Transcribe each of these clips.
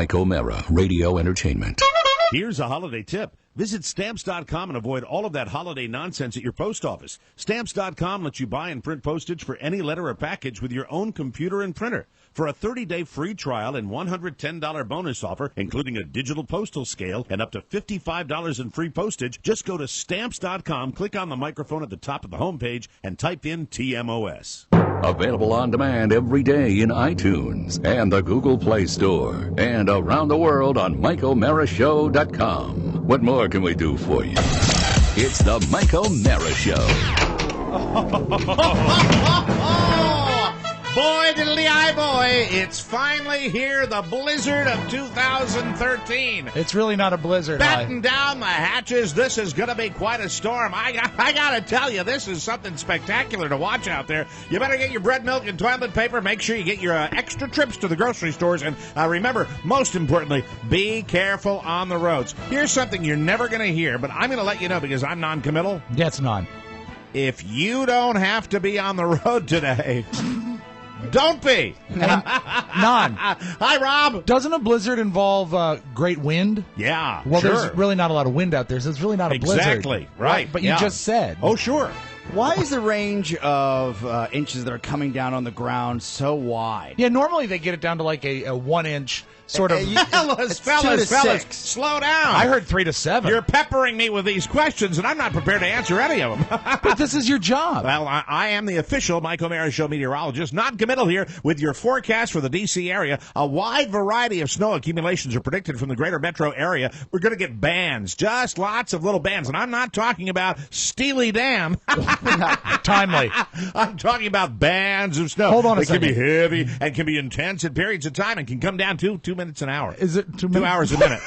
Mike O'Mara, Radio Entertainment. Here's a holiday tip. Visit Stamps.com and avoid all of that holiday nonsense at your post office. Stamps.com lets you buy and print postage for any letter or package with your own computer and printer. For a 30-day free trial and $110 bonus offer, including a digital postal scale and up to $55 in free postage, just go to Stamps.com, click on the microphone at the top of the homepage, and type in TMOS. Available on demand every day in iTunes and the Google Play Store. And around the world on MikeO'MaraShow.com. What more can we do for you? It's the Mike O'Mara Show. Boy, diddly-eye boy, it's finally here, the blizzard of 2013. It's really not a blizzard. Batten down the hatches. This is going to be quite a storm. I got to tell you, this is something spectacular to watch out there. You better get your bread, milk, and toilet paper. Make sure you get your extra trips to the grocery stores. And remember, most importantly, be careful on the roads. Here's something you're never going to hear, but I'm going to let you know because I'm non-committal. Yeah, it's non. If you don't have to be on the road today... Don't be. None. Hi, Rob. Doesn't a blizzard involve great wind? Yeah, well, sure. There's really not a lot of wind out there, so it's really not a blizzard. Exactly, right. But yeah. you just said. Oh, sure. Why is the range of inches that are coming down on the ground so wide? Yeah, normally they get it down to like a 1 inch sort of. Fellas, slow down. I heard 3 to 7. You're peppering me with these questions, and I'm not prepared to answer any of them. But this is your job. Well, I am the official Mike O'Mara Show meteorologist, non-committal here with your forecast for the D.C. area. A wide variety of snow accumulations are predicted from the greater metro area. We're going to get bands, just lots of little bands, and I'm not talking about Steely Dan. Timely. I'm talking about bands of snow. Hold on a second. It can second. be heavy and can be intense at periods of time and can come down to 2 minutes an hour. Is it 2 minutes? 2 hours a minute.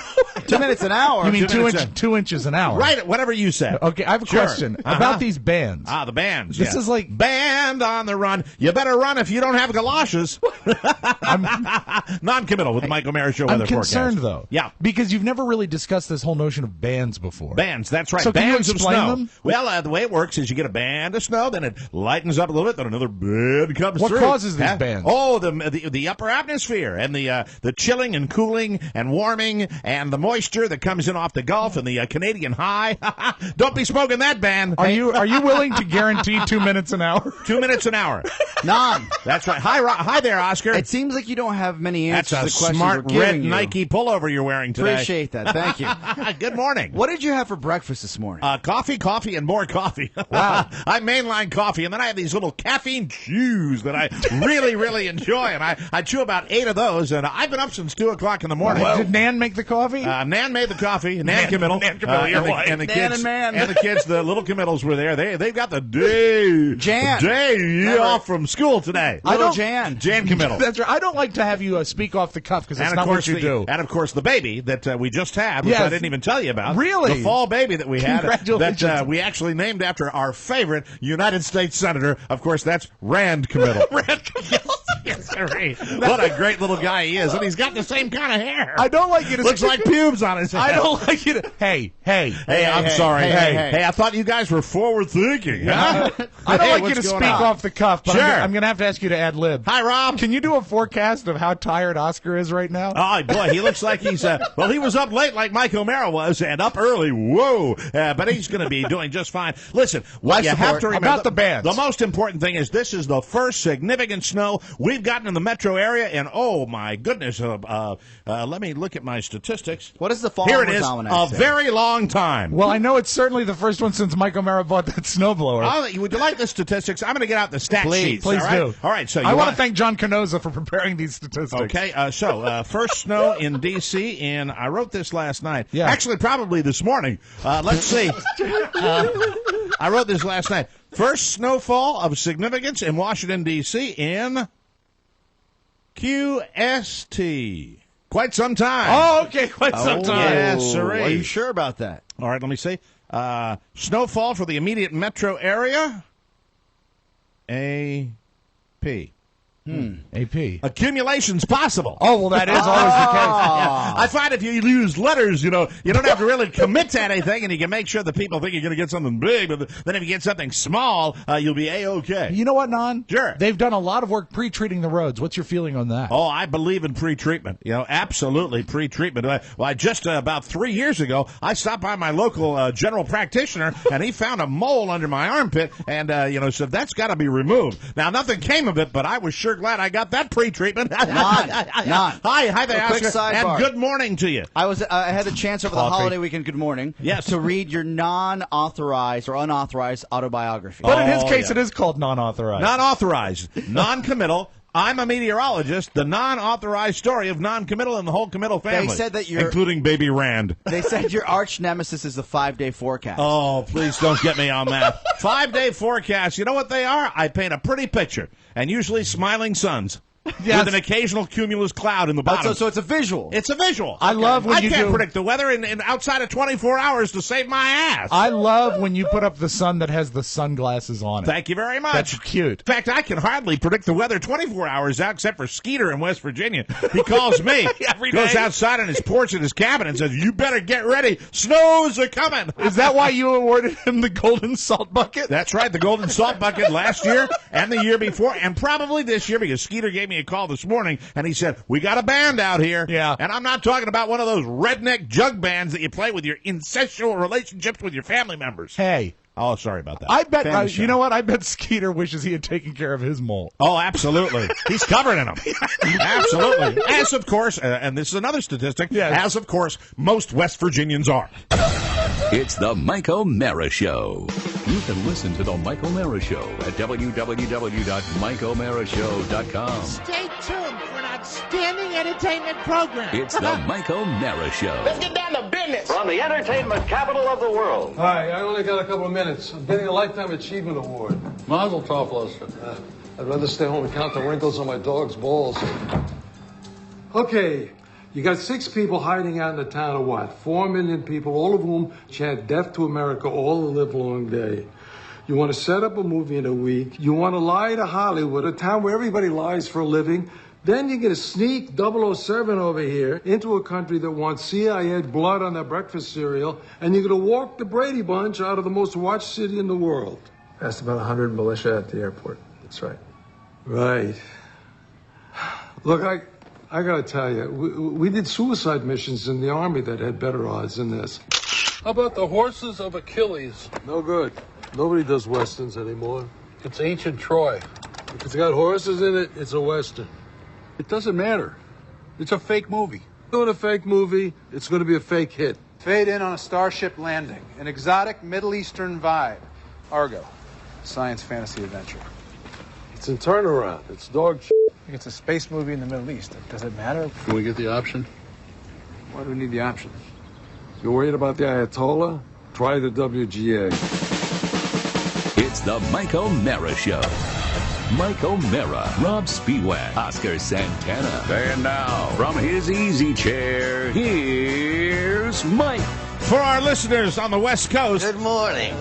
2 minutes an hour? You mean 2 inches an hour? Right, whatever you said. Okay, I have a question about these bands. The bands. This is like... Band on the run. You better run if you don't have galoshes. Non-committal with the Mike O'Mara Show weather forecast. I'm concerned, though. Yeah. Because you've never really discussed this whole notion of bands before. Bands, that's right. So bands can you explain of snow. them? Well, the way it works is you get a band of snow, then it lightens up a little bit, then another band comes What through. causes these bands? Oh, the upper atmosphere and the chilling and cooling and warming and the moisture that comes in off the Gulf and the Canadian high. Don't be smoking that band. Are you willing to guarantee 2 minutes an hour? 2 minutes an hour. None. That's right. Hi there, Oscar. It seems like you don't have many answers That's a to the questions smart we're giving red you. Nike pullover you're wearing today. Appreciate that. Thank you. Good morning. What did you have for breakfast this morning? Coffee, and more coffee. Wow. I mainline coffee, and then I have these little caffeine chews that I really, really enjoy, and I chew about 8 of those, and I've been up since 2 o'clock in the morning. Did Nan make the coffee? Nan made the coffee. Nan committal. Nan committal, your wife. And the Nan kids, and Man. and the kids, the little committals were there. They've got the day off from school today. Little Jan. Jan committal. That's right. I don't like to have you speak off the cuff because that's And not of course, what you do. And of course, the baby that we just had, which Yes. I didn't even tell you about. Really? The fall baby that we had. Congratulations. That we actually named after our favorite United States Senator. Of course, that's Rand Committal. Rand Committal. Yes, sir. What a great little guy he is. And he's got the same kind of hair. I don't like you to Looks like pubes on his head. I don't like you to... Hey, I'm sorry. Hey. I thought you guys were forward thinking. Huh? I don't Hey, like you what's to going speak on? off the cuff, but Sure. I'm going to have to ask you to ad lib. Hi, Rob. Can you do a forecast of how tired Oscar is right now? Oh, boy, he looks like he's, well, he was up late like Mike O'Mara was and up early. Whoa. But he's going to be doing just fine. Listen, what you have to remember. About the bands. The most important thing is this is the first significant snow we've gotten in the metro area, and oh, my goodness. Let me look at my statistics. What is the fall Here it is, almanac a say? very long time. Well, I know it's certainly the first one since Mike O'Mara bought that snowblower. Would you like the statistics? I'm going to get out the stat sheets. Please all right? do. All right, so I want to thank John Canosa for preparing these statistics. Okay, first snow in D.C., and I wrote this last night. Yeah. Actually, probably this morning. Let's see. I wrote this last night. First snowfall of significance in Washington, D.C. in QST. Quite some time. Oh, okay, quite some time. Yes, sirree. Are you sure about that? All right, let me see. Snowfall for the immediate metro area. AP. AP. Accumulation's possible. Oh, well, that is always the case. Yeah. I find if you use letters, you don't have to really commit to anything, and you can make sure that people think you're going to get something big, but then if you get something small, you'll be A-okay. You know what, Non? Sure. They've done a lot of work pre-treating the roads. What's your feeling on that? Oh, I believe in pre-treatment. Absolutely pre-treatment. Well, just about 3 years ago, I stopped by my local general practitioner, and he found a mole under my armpit, and, so that's got to be removed. Now, nothing came of it, but I was sure glad I got that pre-treatment. Not. Hi there, Quick Oscar, sidebar. and good morning to you. I had the chance over the holiday weekend, good morning, to read your non-authorized or unauthorized autobiography. But in his case, it is called non-authorized. Not authorized, non-committal. I'm a meteorologist. The non-authorized story of non-committal and the whole committal family. They said that including Baby Rand. They said your arch nemesis is the 5-day forecast. Oh, please don't get me on that. 5-day forecast. You know what they are? I paint a pretty picture, and usually smiling suns. Yes. With an occasional cumulus cloud in the bottom. So it's a visual. It's a visual. I love when I you can't do- predict the weather in outside of 24 hours to save my ass. I love when you put up the sun that has the sunglasses on it. Thank you very much. That's cute. In fact, I can hardly predict the weather 24 hours out, except for Skeeter in West Virginia. He calls me, Every goes day. outside on his porch in his cabin and says, "You better get ready. Snows are coming." Is that why you awarded him the golden salt bucket? That's right, the Golden Salt Bucket last year and the year before, and probably this year, because Skeeter gave me a call this morning, and he said, "We got a band out here." Yeah. And I'm not talking about one of those redneck jug bands that you play with your incestual relationships with your family members. Hey, Oh, sorry about that. I bet, Family show. you know what? I bet Skeeter wishes he had taken care of his mole. Oh, absolutely. He's covered in them. Absolutely. As, of course, and this is another statistic, Yes. as, of course, most West Virginians are. It's the Mike O'Mara Show. You can listen to the Mike O'Mara Show at www.mikeomarashow.com. Stay tuned for an outstanding entertainment program. It's the Mike O'Mara Show. Let's get down to business. From the entertainment capital of the world. Hi, I only got a couple of minutes. I'm getting a Lifetime Achievement Award. Mazel tov, Lester. I'd rather stay home and count the wrinkles on my dog's balls. Okay, you got 6 people hiding out in the town of what? 4 million people, all of whom chant death to America all the livelong day. You want to set up a movie in a week. You want to lie to Hollywood, a town where everybody lies for a living. Then you're going to sneak 007 over here into a country that wants CIA blood on their breakfast cereal, and you're going to walk the Brady Bunch out of the most watched city in the world. Asked about 100 militia at the airport. That's right. Right. Look, I got to tell you, we did suicide missions in the Army that had better odds than this. How about the horses of Achilles? No good. Nobody does Westerns anymore. It's ancient Troy. If it's got horses in it, it's a Western. It doesn't matter. It's a fake movie. Doing a fake movie, it's going to be a fake hit. Fade in on a starship landing. An exotic Middle Eastern vibe. Argo. Science fantasy adventure. It's in turnaround. It's dog shit. It's a space movie in the Middle East. Does it matter? Can we get the option? Why do we need the option? You're worried about the Ayatollah? Try the WGA. It's the Mike O'Mara Show. Mike O'Mara, Rob Spiewak, Oscar Santana. And now, from his easy chair, here's Mike. For our listeners on the West Coast, Good morning.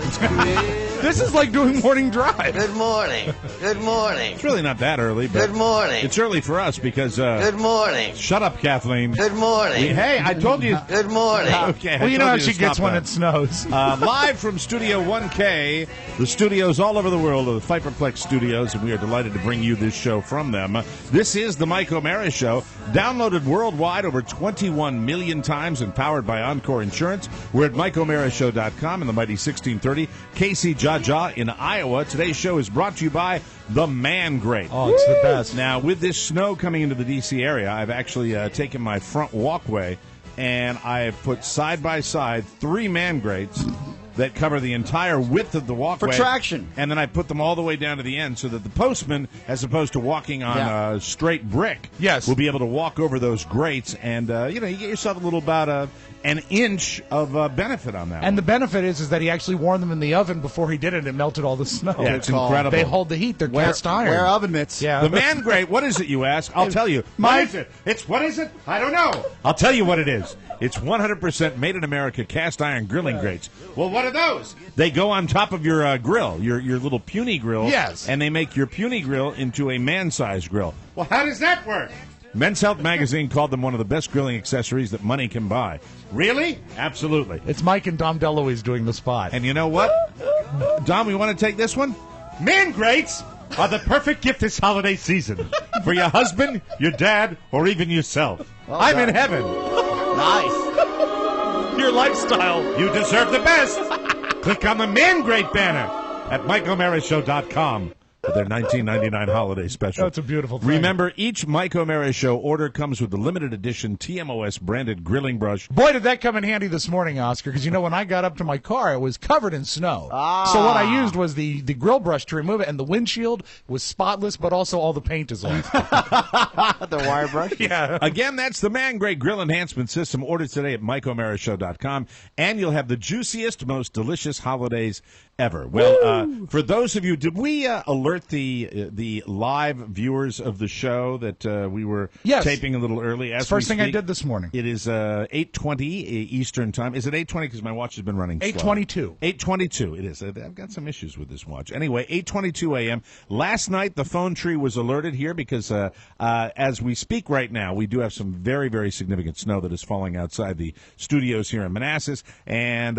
This is like doing morning drive. Good morning. Good morning. it's really not that early, but Good morning. it's early for us because, Good morning. shut up, Kathleen. Good morning. Hey, I told you. Good morning. Okay, Well, you know I how told she to gets stop when that. it snows. Live from Studio 1K, the studios all over the world are the Fiberplex Studios, and we are delighted to bring you this show from them. This is the Mike O'Mara Show, downloaded worldwide over 21 million times and powered by Encore Insurance. We're at MikeO'MaraShow.com in the mighty 1630 KC Jaja in Iowa. Today's show is brought to you by the Man Grate. Oh, it's the best. Now, with this snow coming into the D.C. area, I've actually taken my front walkway and I have put side by side 3 man grates that cover the entire width of the walkway. For traction. And then I put them all the way down to the end so that the postman, as opposed to walking on straight brick, Yes. will be able to walk over those grates. And, you get yourself a little about an inch of benefit on that. And the benefit is that he actually warmed them in the oven before he did it. It melted all the snow. Yeah, it's call. incredible. They hold the heat. They're cast iron. Wear oven mitts. Yeah. The Man Grate, what is it, you ask? I'll tell you. What Mike- is it? What is it? I don't know. I'll tell you what it is. It's 100% made in America cast iron grilling grates. Well, what what are those? They go on top of your grill, your little puny grill. Yes. And they make your puny grill into a man-sized grill. Well, how does that work? Men's Health magazine called them one of the best grilling accessories that money can buy. Really? Absolutely. It's Mike and Dom DeLuise doing the spot. And you know what? Dom, we want to take this one? Man grates are the perfect gift this holiday season for your husband, your dad, or even yourself. Well I'm done. in heaven. Nice. Your lifestyle. You deserve the best. Click on the Man Grate banner at MikeO'MaraShow.com for their $19.99 holiday special. That's a beautiful thing. Remember, each Mike O'Mara Show order comes with the limited edition TMOS branded grilling brush. Boy, did that come in handy this morning, Oscar, because, when I got up to my car, it was covered in snow. So what I used was the grill brush to remove it, and the windshield was spotless, but also all the paint is off. The wire brush? Yeah. Again, that's the Man Grate Grill Enhancement System. Order today at MikeO'MaraShow.com, and you'll have the juiciest, most delicious holidays ever. Well, for those of you, did we alert the live viewers of the show that we were taping a little early? As First thing I did this morning. It is 8:20 Eastern time. Is it 8:20? Because my watch has been running slow. 8:22. 8:22. It is. I've got some issues with this watch. Anyway, 8:22 a.m. Last night, the phone tree was alerted here because as we speak right now, we do have some very, very significant snow that is falling outside the studios here in Manassas. And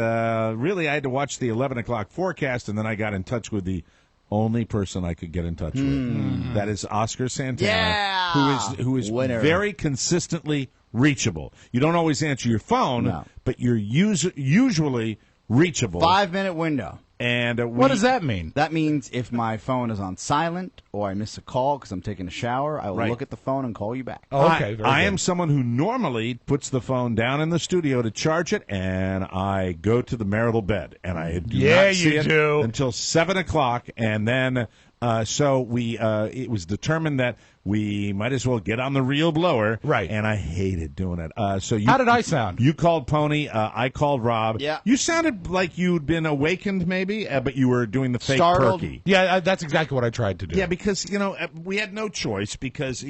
really, I had to watch the 11 o'clock forecast, and then I got in touch with the only person I could get in touch with. That is Oscar Santana, who is very consistently reachable. You don't always answer your phone, but you're usually reachable. 5-minute window. And what does that mean? That means if my phone is on silent or I miss a call because I'm taking a shower, I will look at the phone and call you back. Oh, okay. I am someone who normally puts the phone down in the studio to charge it, and I go to the marital bed, and I do not see it until 7 o'clock, and then it was determined that we might as well get on the real blower. Right. And I hated doing it. How did I sound? You called Pony. I called Rob. Yeah. You sounded like you'd been awakened, maybe, but you were doing the fake Startled. perky. Yeah, that's exactly what I tried to do. Yeah, because, we had no choice because,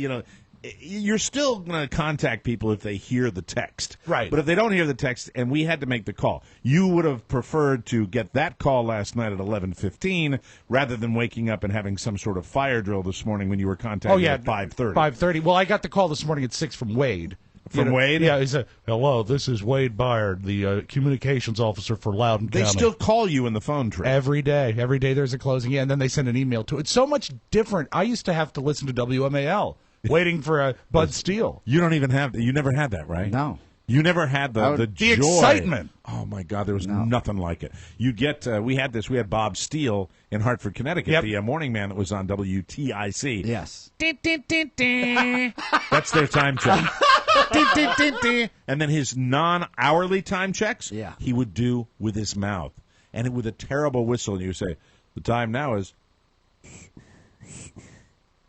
you're still going to contact people if they hear the text. Right. But if they don't hear the text and we had to make the call, you would have preferred to get that call last night at 11:15 rather than waking up and having some sort of fire drill this morning when you were contacted at 5:30. 5:30. Well, I got the call this morning at 6 from Wade. From Wade? Yeah, he said, "Hello, this is Wade Byard, the communications officer for Loudoun County." They still call you in the phone tree. Every day. Every day there's a closing. Yeah, and then they send an email to it. It's so much different. I used to have to listen to WMAL waiting for Bud Steele. You don't even have you never had that, right? No. You never had the joy. Excitement. Oh my God, there was nothing like it. You get we had Bob Steele in Hartford, Connecticut, the morning man that was on WTIC. Yes. That's their time check. And then his non-hourly time checks, he would do with his mouth, and with a terrible whistle, and you say, "The time now is."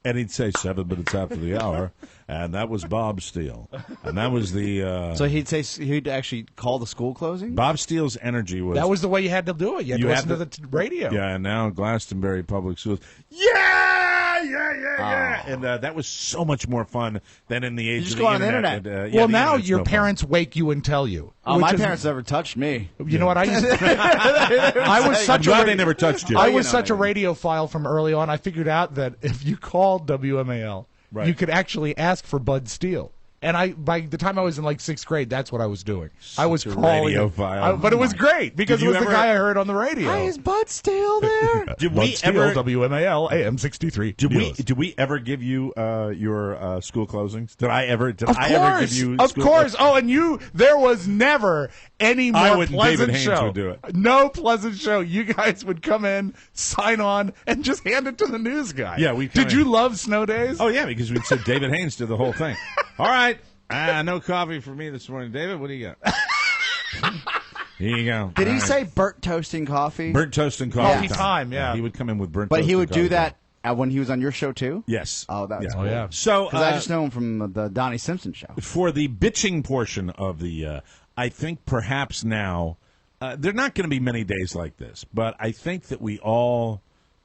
And he'd say 7 minutes after the hour, and that was Bob Steele. And that was the... So he'd actually call the school closing? Bob Steele's energy was... That was the way you had to do it. You had to listen to the radio. Yeah, and now Glastonbury Public Schools. Yeah! And that was so much more fun than in the age just of the go on internet. the internet. Well, now your parents wake you and tell you. Oh, my parents never touched me. You know what? I was such I'm glad they never touched you. I was such a radiophile from early on. I figured out that if you called WMAL, you could actually ask for Bud Steele. And by the time I was in like 6th grade, that's what I was doing. I was calling, radiophile. but it was great because it was the guy I heard on the radio. Hi, is Bud still there? Did Bud we Steele, ever WMAL AM 63? Did we ever give you your school closings? Did I ever give you? Of course. Oh, and there was never any more pleasant David show. Haynes would do it. No pleasant show. You guys would come in, sign on, and just hand it to the news guy. Yeah, Did you love snow days? Oh yeah, because we'd say David Haynes did the whole thing. All right. No coffee for me this morning. David, what do you got? Here you go. Did he say burnt toasting coffee? Burnt toast and coffee time, yeah. He would come in with burnt But toast he and would do coffee. that when he was on your show, too? Yes. Oh, that's cool. Oh, yeah. So, Because I just know him from the Donnie Simpson show. For the bitching portion of the, I think perhaps now, there are not going to be many days like this, but I think that we all,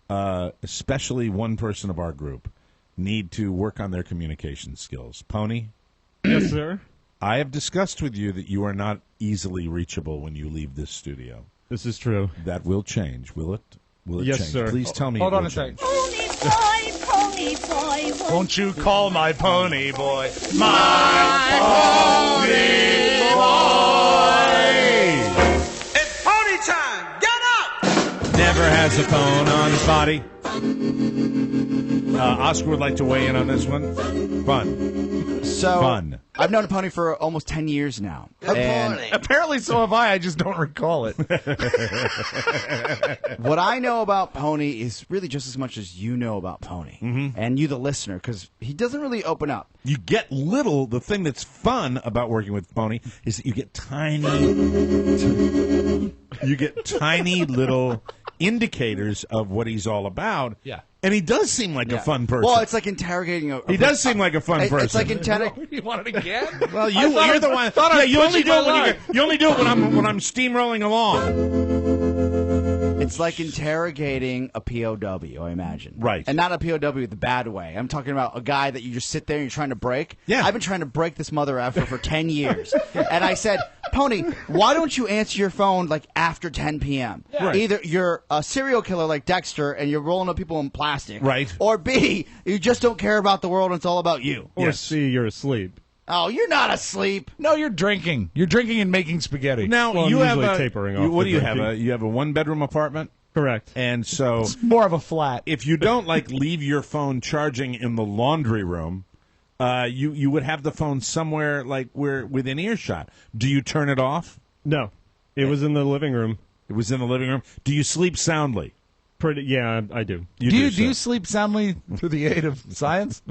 especially one person of our group, need to work on their communication skills. Pony? Yes, sir. I have discussed with you that you are not easily reachable when you leave this studio. This is true. That will change, will it? Will it Yes, change? sir. Please tell me. Hold it on will a second. change. Pony boy, Won't you call my pony boy? My pony boy. It's pony time. Get up. Never has a phone on his body. Oscar would like to weigh in on this one. Fun. So I've known a pony for almost 10 years now. Good morning. Apparently so have I just don't recall it. What I know about Pony is really just as much as you know about Pony. And you, the listener, because he doesn't really open up. You get the thing that's fun about working with Pony is that you get tiny little indicators of what he's all about. Yeah. And he does seem like a fun person. Well, it's like interrogating he does seem like a fun person. It's like interrogating. You want it again? Well, you're the one. Yeah, you only do it when I'm steamrolling along. It's like interrogating a POW, I imagine. Right. And not a POW the bad way. I'm talking about a guy that you just sit there and you're trying to break. Yeah. I've been trying to break this mother effer for 10 years. And I said, Pony, why don't you answer your phone like after 10 p.m.? Yeah. Right. Either you're a serial killer like Dexter and you're rolling up people in plastic. Right. Or B, you just don't care about the world and it's all about you. Or C, you're asleep. Oh, you're not asleep. No, you're drinking. You're drinking and making spaghetti. Now Well, you I'm have usually a tapering off what the do you have? drinking. You have a 1-bedroom apartment, Correct. and so It's more of a flat. if you don't leave your phone charging in the laundry room, you would have the phone somewhere where within earshot. Do you turn it off? No. It was in the living room. It was in the living room. Do you sleep soundly? Yeah, I do. Do you sleep soundly through the aid of science?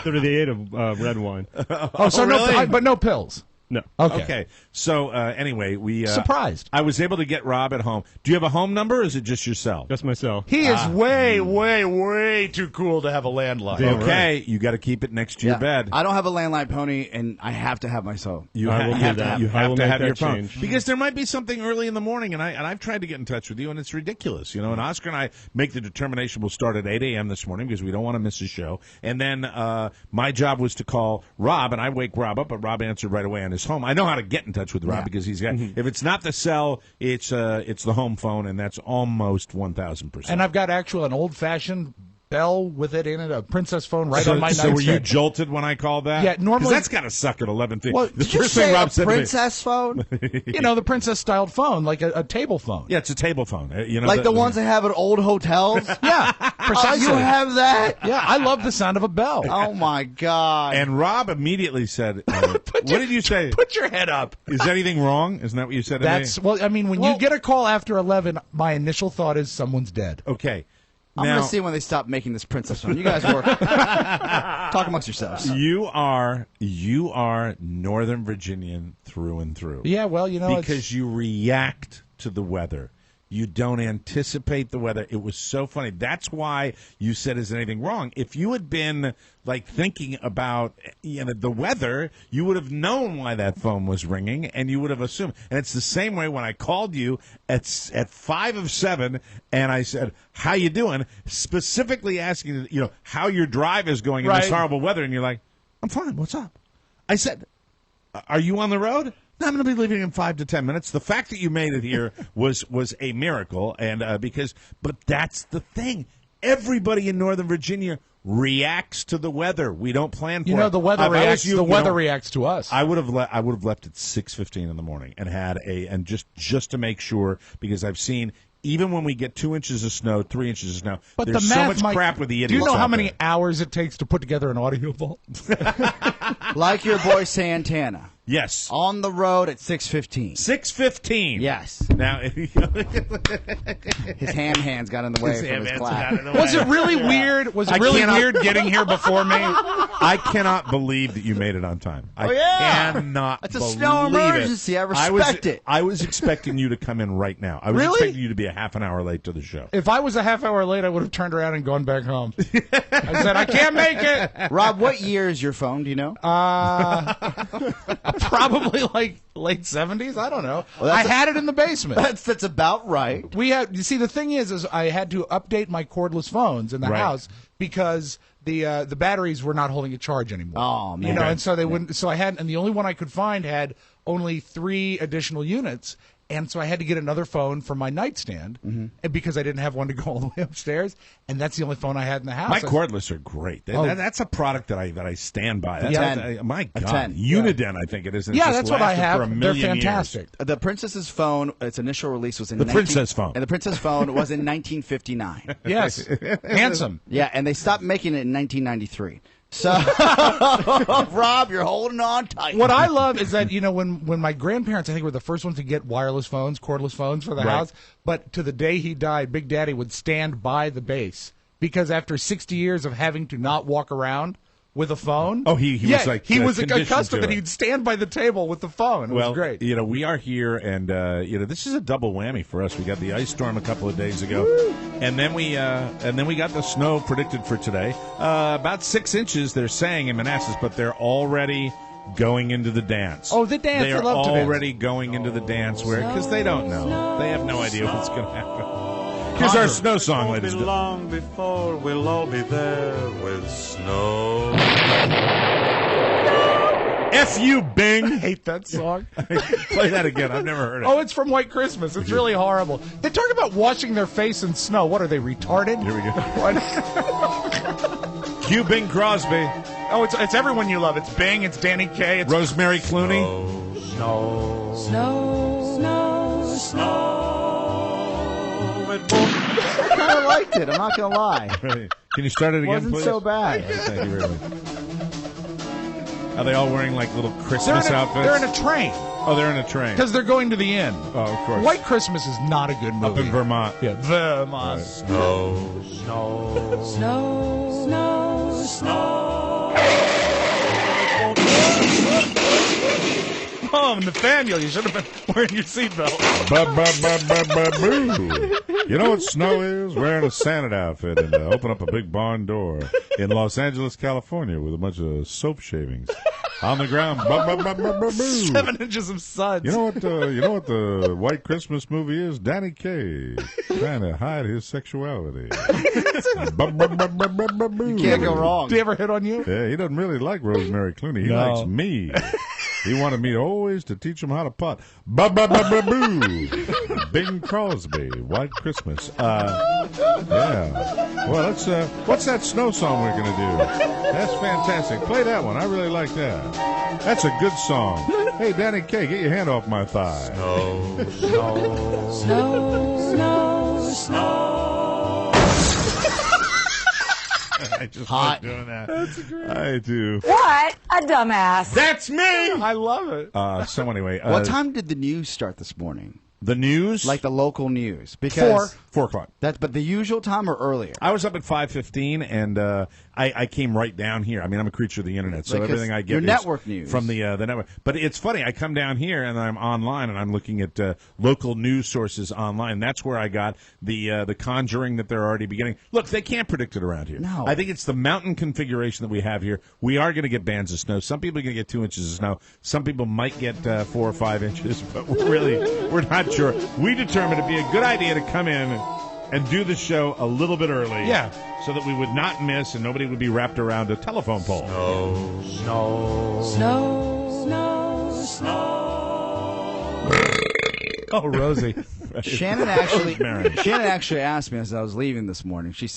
Through the aid of red wine. Oh, so really? but no pills. No. Okay. So anyway, we Surprised. I was able to get Rob at home. Do you have a home number, or is it just your cell? Just myself. He is way, way, way too cool to have a landline. Damn Okay, you got to keep it next to your bed. I don't have a landline, Pony, and I have to have my phone. You I will do have that. You I have will to make have that your phone change. because there might be something early in the morning, and I've tried to get in touch with you, and it's ridiculous, And Oscar and I make the determination we'll start at 8 a.m. this morning because we don't want to miss a show. And then my job was to call Rob, and I wake Rob up, but Rob answered right away on his home. I know how to get in touch with Rob because he's got. If it's not the cell, it's the home phone, and that's almost 1,000%. And I've got an old-fashioned bell with it in it, a princess phone on my nightstand. So were you jolted when I called that? Yeah, normally 'Cause that's got to suck at 11:50. Well, the Did you first say thing Rob a said princess phone? the princess-styled phone, like a table phone. Yeah, it's a table phone. Like the ones they have at old hotels? Yeah, precisely. You have that? Yeah, I love the sound of a bell. Oh, my God. And Rob immediately said, "What did you say? Put your head up. Is anything wrong? Isn't that what you said to me?" Well, I mean, when you get a call after 11, my initial thought is someone's dead. Okay. I'm going to see when they stop making this princess phone. You guys work. Talk amongst yourselves. You are Northern Virginian through and through. Yeah, well, because you react to the weather. You don't anticipate the weather. It was so funny. That's why you said, "Is anything wrong?" If you had been thinking about the weather, you would have known why that phone was ringing, and you would have assumed. And it's the same way when I called you at 5 of 7, and I said, "How you doing?" Specifically asking, how your drive is going in this horrible weather, and you're like, "I'm fine. What's up?" I said, "Are you on the road?" "No, I'm going to be leaving in 5 to 10 minutes." The fact that you made it here was a miracle, and but that's the thing. Everybody in Northern Virginia reacts to the weather. We don't plan for it. The weather reacts. The weather reacts to us. I would have left at 6:15 in the morning and had just to make sure, because I've seen. Even when we get 2 inches of snow, 3 inches of snow, but there's so much crap with the idiots. Do you know how out many there. hours it takes to put together an audio vault? Like your boy Santana. Yes. On the road at 6:15. 6:15. Yes. Now, his ham hands got in the way from his clap. Was it really weird? Was it really weird getting here before me? I cannot believe that you made it on time. I cannot It's a believe snow emergency. It. I respect it. I was expecting you to come in right now. I was expecting you to be a half an hour late to the show. If I was a half hour late, I would have turned around and gone back home. I said, "I can't make it." Rob, what year is your phone? Do you know? Probably like late 70s. I don't know. Well, I had it in the basement. That's about right. You see, the thing is I had to update my cordless phones in the house because the batteries were not holding a charge anymore. Oh man! And so they wouldn't. So I had, and the only one I could find had only 3 additional units. And so I had to get another phone for my nightstand, and because I didn't have one to go all the way upstairs, and that's the only phone I had in the house. My cordless are great. That's a product that I stand by. That's my God, 10. Uniden, I think it is. Yeah, that's what I have. They're million fantastic. Years. The Princess's phone, its initial release was in the Princess phone, and the Princess phone was in 1959. Yes, handsome. Yeah, and they stopped making it in 1993. So, Rob, you're holding on tight. What I love is that, when my grandparents, I think, were the first ones to get wireless phones, cordless phones for the house, but to the day he died, Big Daddy would stand by the base because after 60 years of having to not walk around with a phone. Oh, he was like he was conditioned accustomed to that he'd stand by the table with the phone. It was great. We are here, and this is a double whammy for us. We got the ice storm a couple of days ago, and then we got the snow predicted for today. About 6 inches, they're saying in Manassas, but they're already going into the dance. Oh, the dance! They are I love to dance. already going into the dance because they don't know. They have no idea what's going to happen. Here's our snow song, ladies and gentlemen. Long before we'll all be there with snow. F you, Bing. I hate that song. Play that again. I've never heard it. Oh, it's from White Christmas. It's really horrible. They talk about washing their face in snow. What are they, retarded? Here we go. Cue Bing Crosby. Oh, it's everyone you love. It's Bing. It's Danny Kaye. It's Rosemary Clooney. Snow. I kind of liked it. I'm not going to lie. Can you start it again, Wasn't please? so bad. Thank you very much. Are they all wearing like little Christmas outfits? They're in a train. Oh, they're in a train. Because they're going to the inn. Oh, of course. White Christmas is not a good movie. Up in Vermont. Yeah, Vermont. Right. Snow. Oh, Nathaniel, you should have been wearing your seatbelt. Boo. You know what snow is? Wearing a Santa outfit and open up a big barn door in Los Angeles, California, with a bunch of soap shavings on the ground. Boo. 7 inches of suds. You know what the White Christmas movie is? Danny Kaye trying to hide his sexuality. You can't go wrong. Did he ever hit on you? Yeah, he doesn't really like Rosemary Clooney. He likes me. He wanted me always to teach him how to putt. Boo. Bing Crosby, White Christmas. Yeah. Well, what's that snow song we're going to do? That's fantastic. Play that one. I really like that. That's a good song. Hey, Danny Kaye, get your hand off my thigh. I just like doing that. That's great. I do. What a dumbass. That's me. I love it. So anyway. What time did the news start this morning? The news? Like the local news. Because 4 o'clock. But the usual time or earlier? I was up at 5:15, and I came right down here. I mean, I'm a creature of the internet, so Because everything I get your is network news. from the network. But it's funny. I come down here, and I'm online, and I'm looking at local news sources online. That's where I got the conjuring that they're already beginning. Look, they can't predict it around here. No. I think it's the mountain configuration that we have here. We are going to get bands of snow. Some people are going to get 2 inches of snow. Some people might get 4 or 5 inches, but we're not sure. We determined it'd be a good idea to come in and do the show a little bit early. Yeah. So that we would not miss and nobody would be wrapped around a telephone pole. Oh, Rosie. Shannon actually asked me as I was leaving this morning. She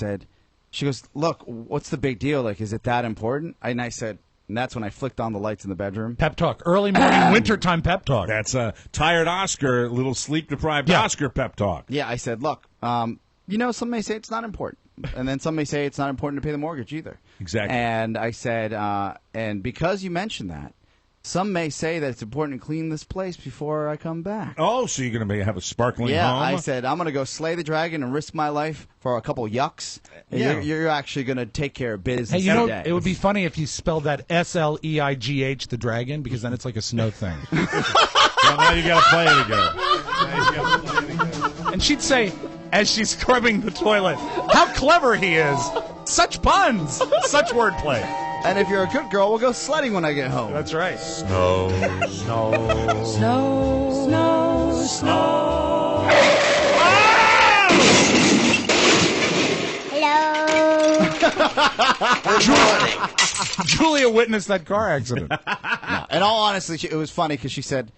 goes, look, what's the big deal? Like, is it that important? And I said, and that's when I flicked on the lights in the bedroom. Pep talk. Early morning, wintertime pep talk. That's a tired Oscar, little sleep-deprived Oscar pep talk. Yeah, I said, look, some may say it's not important. And then some may say it's not important to pay the mortgage either. Exactly. And I said, and because you mentioned that, some may say that it's important to clean this place before I come back. Oh, so you're going to have a sparkling home? Yeah, I said, I'm going to go slay the dragon and risk my life for a couple yucks. Yeah. You're actually going to take care of business Hey, you know, today. it would be funny if you spelled that S-L-E-I-G-H, the dragon, because then it's like a snow thing. Well, now you got to play it again. And she'd say, as she's scrubbing the toilet, how clever he is. Such puns. Such wordplay. And if you're a good girl, we'll go sledding when I get home. That's right. Snow. Hello. Julia witnessed that car accident. No, in all honesty, it was funny because she said,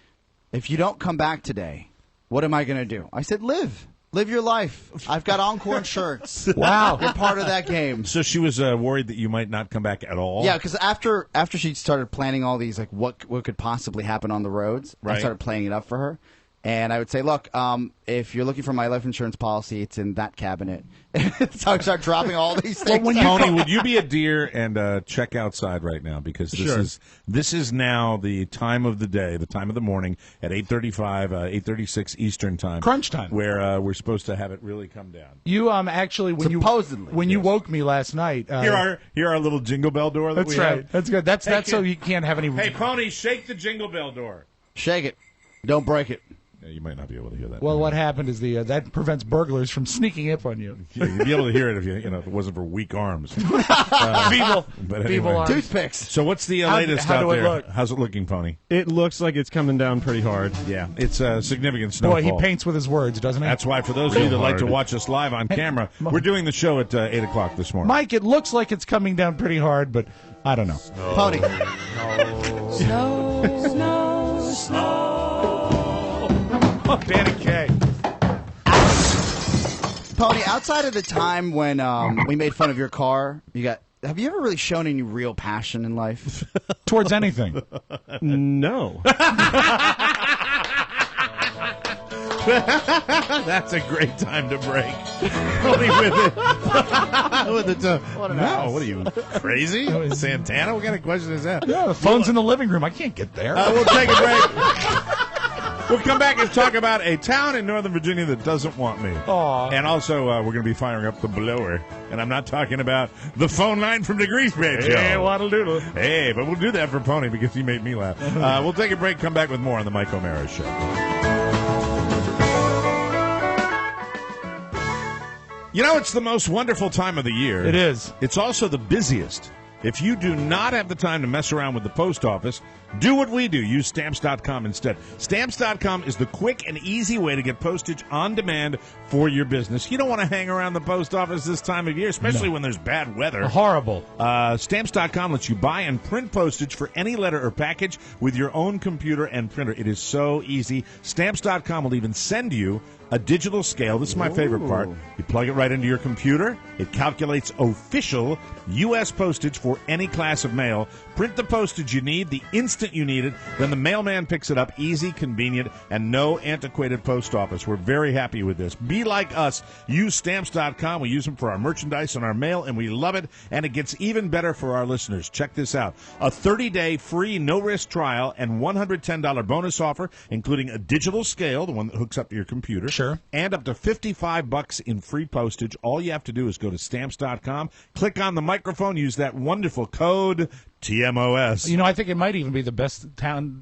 if you don't come back today, what am I going to do? I said, live. Live your life. I've got Encore shirts. Wow. You're part of that game. So she was worried that you might not come back at all? Yeah, because after she started planning all these, like, what could possibly happen on the roads, I started playing it up for her. And I would say, look, if you're looking for my life insurance policy, it's in that cabinet. So I start dropping all these things. Tony, would you be a dear and check outside right now? Because this is now the time of the day, the time of the morning at 8:35, 8:36 Eastern time. Crunch time. Where we're supposed to have it really come down. You actually when you woke me last night. Here our little jingle bell door that that's we right. have. That's good. That's so you can't have any. Hey, Pony, shake the jingle bell door. Shake it. Don't break it. Yeah, you might not be able to hear that. Well, what happened is that prevents burglars from sneaking up on you. Yeah, you'd be able to hear it if if it wasn't for weak arms. Feeble arms. Toothpicks. So what's the latest out there? Look? How's it looking, Pony? It looks like it's coming down pretty hard. Yeah, it's a significant snowfall. Boy, he paints with his words, doesn't he? That's why, for those of you that like to watch us live on camera, we're doing the show at 8 o'clock this morning. Mike, it looks like it's coming down pretty hard, but I don't know. Pony. Snow. Oh, Danny Kaye. Pony, outside of the time when we made fun of your car, have you ever really shown any real passion in life? Towards anything? No. That's a great time to break. Only with it. What are you, crazy? Santana? What kind of question is that? Yeah, the phone's in the living room. I can't get there. We'll take a break. We'll come back and talk about a town in Northern Virginia that doesn't want me. Aww. And also, we're going to be firing up the blower. And I'm not talking about the phone line from the Grease Bed show. Hey, waddle doodle. Hey, but we'll do that for Pony because he made me laugh. We'll take a break, come back with more on the Mike O'Mara Show. You know, it's the most wonderful time of the year. It is. It's also the busiest. If you do not have the time to mess around with the post office, do what we do. Use Stamps.com instead. Stamps.com is the quick and easy way to get postage on demand for your business. You don't want to hang around the post office this time of year, especially when there's bad weather. Horrible. Stamps.com lets you buy and print postage for any letter or package with your own computer and printer. It is so easy. Stamps.com will even send you a digital scale. This is my favorite part. You plug it right into your computer. It calculates official U.S. postage for any class of mail. Print the postage you need the instant you need it. Then the mailman picks it up. Easy, convenient, and no antiquated post office. We're very happy with this. Be like us. Use Stamps.com. We use them for our merchandise and our mail, and we love it. And it gets even better for our listeners. Check this out. A 30-day free, no-risk trial and $110 bonus offer, including a digital scale, the one that hooks up to your computer. Sure. And up to $55 in free postage. All you have to do is go to Stamps.com, click on the microphone, use that wonderful code TMOS. You know, I think it might even be the best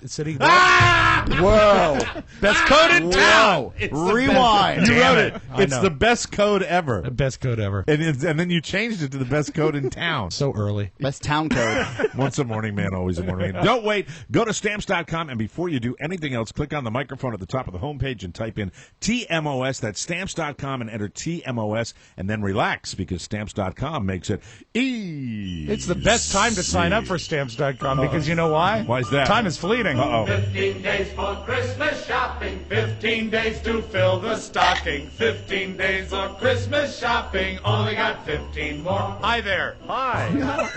city. Whoa. Best code in town. Rewind. You wrote it. I It's know. the best code ever. The best code ever. And then you changed it to the best code in town. So early. Best town code. Once a morning man, always a morning man. Don't wait. Go to Stamps.com, and before you do anything else, click on the microphone at the top of the homepage and type in TMOS. That's Stamps.com, and enter TMOS, and then relax, because Stamps.com makes it easy. It's the best time to sign up for Stamps.com because you know why? Why is that? Time is fleeting. 15 days for Christmas shopping, 15 days to fill the stocking, 15 days for Christmas shopping, only got 15 more. Hi there. Hi.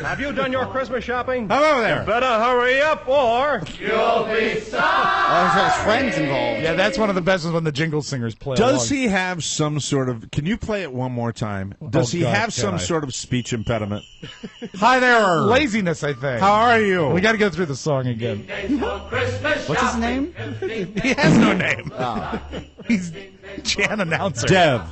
Have you done your Christmas shopping? Come over there. You better hurry up or You'll be sorry. Oh, he's got his friends involved. Yeah, that's one of the best ones when the jingle singers play Does along. he have some sort of... Can you play it one more time? Does he God, have can some I? sort of speech impediment? Hi there. Laziness, I think. How are you? We got to go through the song again. What's his name? He has no name. Oh. He's Jan announcer. Dev.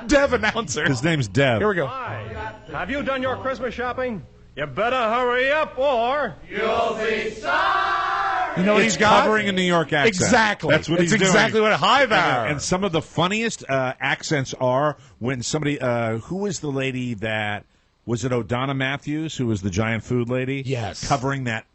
Dev announcer. His name's Dev. Here we go. Hi. Have you done your Christmas shopping? You better hurry up or You'll be sorry. You know what It's he's got? covering a New York accent. Exactly. That's what It's he's doing. exactly what. Hi there. And some of the funniest accents are when somebody... who was the lady that... Was it O'Donna Matthews, who was the giant food lady? Yes. Covering that,